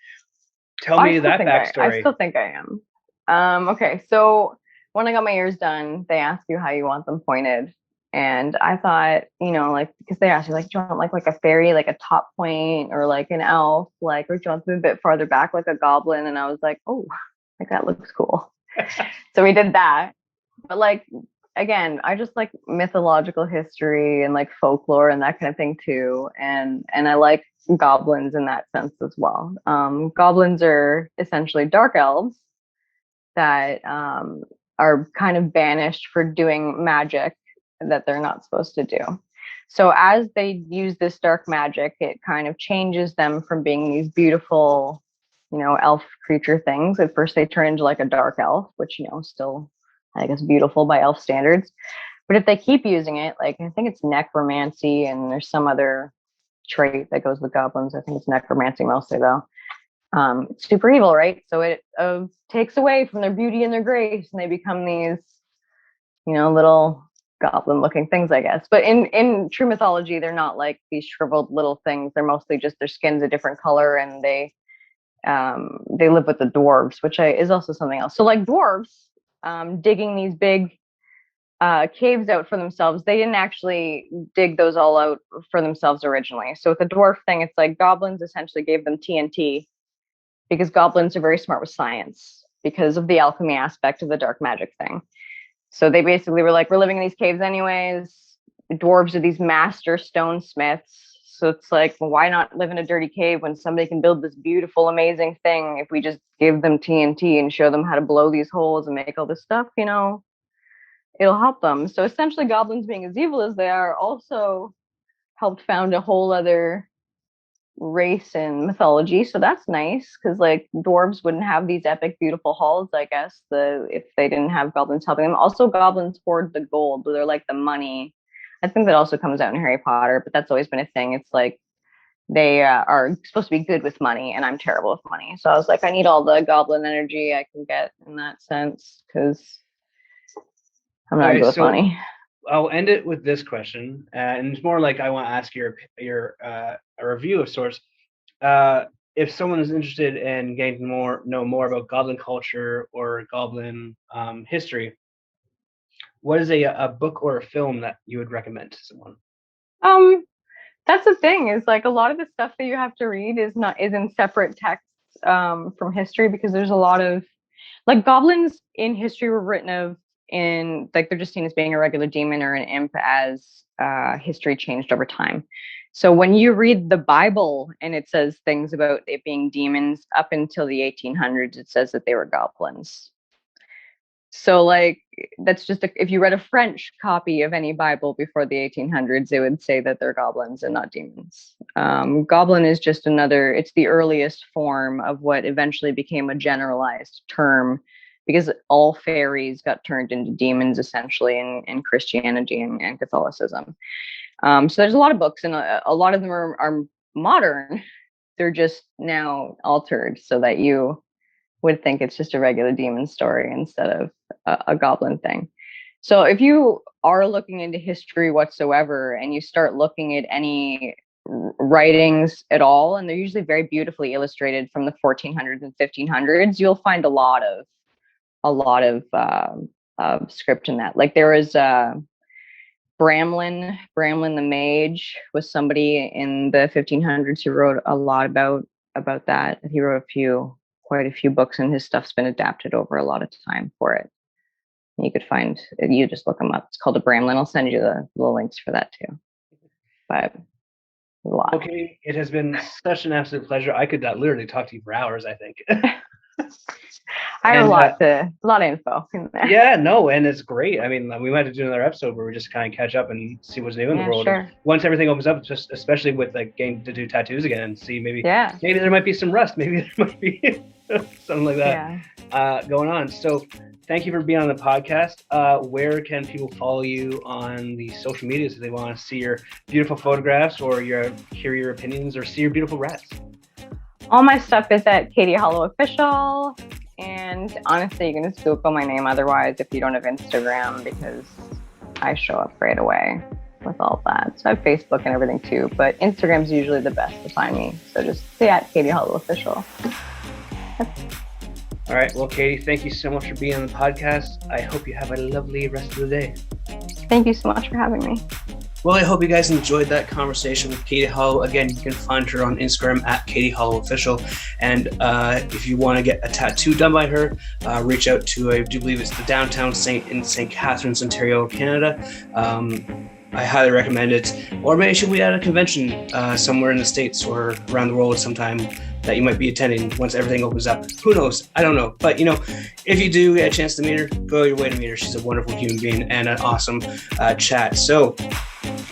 tell I me still that think I backstory. still think I am. Okay, so when I got my ears done, they ask you how you want them pointed. And I thought, like because they asked you like, do you want like a fairy, like a top point, or like an elf, like, or do you want them a bit farther back, like a goblin? And I was like, oh, like that looks cool. So we did that. But like again, I just like mythological history and like folklore and that kind of thing too. And I like goblins in that sense as well. Goblins are essentially dark elves that are kind of banished for doing magic that they're not supposed to do. So as they use this dark magic, it kind of changes them from being these beautiful, elf creature things. At first, they turn into like a dark elf, which still, I guess, beautiful by elf standards. But if they keep using it, like I think it's necromancy, and there's some other trait that goes with goblins. I think it's necromancy mostly, though. It's super evil, right? So it takes away from their beauty and their grace, and they become these, little goblin-looking things, I guess. But in true mythology, they're not like these shriveled little things. They're mostly just their skin's a different color, and they live with the dwarves, which is also something else. So like dwarves, digging these big caves out for themselves. They didn't actually dig those all out for themselves originally. So with the dwarf thing, it's like goblins essentially gave them TNT because goblins are very smart with science because of the alchemy aspect of the dark magic thing. So they basically were like, we're living in these caves anyways. The dwarves are these master stonesmiths. So it's like, well, why not live in a dirty cave when somebody can build this beautiful, amazing thing if we just give them TNT and show them how to blow these holes and make all this stuff, it'll help them. So essentially, goblins being as evil as they are also helped found a whole other race and mythology, so that's nice because like dwarves wouldn't have these epic, beautiful halls, I guess, if they didn't have goblins helping them. Also, goblins hoard the gold, they're like the money. I think that also comes out in Harry Potter, but that's always been a thing. It's like they are supposed to be good with money, and I'm terrible with money. So I was like, I need all the goblin energy I can get in that sense because I'm not good with money. I'll end it with this question, and it's more like I want to ask your a review of sorts. If someone is interested in getting to know more about goblin culture or goblin history, what is a book or a film that you would recommend to someone? That's the thing, is like a lot of the stuff that you have to read is in separate texts from history, because there's a lot of like goblins in history were written of in like they're just seen as being a regular demon or an imp as history changed over time. So when you read the Bible and it says things about it being demons, up until the 1800s, it says that they were goblins. So like that's just if you read a French copy of any Bible before the 1800s, it would say that they're goblins and not demons. Goblin is just it's the earliest form of what eventually became a generalized term, because all fairies got turned into demons essentially in Christianity and Catholicism. So there's a lot of books, and a lot of them are modern. They're just now altered so that you would think it's just a regular demon story instead of a goblin thing. So if you are looking into history whatsoever and you start looking at any writings at all, and they're usually very beautifully illustrated from the 1400s and 1500s, you'll find a lot of script in that. Like there was Bramlin the Mage was somebody in the 1500s who wrote a lot about that. He wrote quite a few books, and his stuff's been adapted over a lot of time for it. You just look him up. It's called a Bramlin. I'll send you the links for that too. But a lot. Okay, it has been such an absolute pleasure. I could literally talk to you for hours, I think. I have a lot of info in there. Yeah, no, and it's great. I mean, we might have to do another episode where we just kind of catch up and see what's new in the world. Sure. Once everything opens up, just especially with like getting to do tattoos again, and see maybe there might be some rust, maybe there might be something like that going on. So thank you for being on the podcast. Where can people follow you on the social medias if they want to see your beautiful photographs or hear your opinions or see your beautiful rats? All my stuff is at Katie Hollow Official. And honestly, you can just Google my name otherwise if you don't have Instagram, because I show up right away with all that. So I have Facebook and everything too, but Instagram's usually the best to find me. So just stay at Katie Hollow Official. All right. Well, Katie, thank you so much for being on the podcast. I hope you have a lovely rest of the day. Thank you so much for having me. Well, I hope you guys enjoyed that conversation with Katie Hollow. Again, you can find her on Instagram at Katie Hollow Official. And if you want to get a tattoo done by her, reach out to, I do believe it's the Downtown Saint in St. Catharines, Ontario, Canada. I highly recommend it. Or maybe she'll be at a convention somewhere in the States or around the world sometime that you might be attending once everything opens up. Who knows? I don't know. But, if you do get a chance to meet her, go your way to meet her. She's a wonderful human being and an awesome chat. So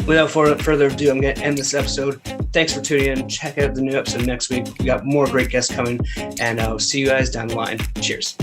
without further ado, I'm going to end this episode. Thanks for tuning in. Check out the new episode next week. We got more great guests coming, and I'll see you guys down the line. Cheers.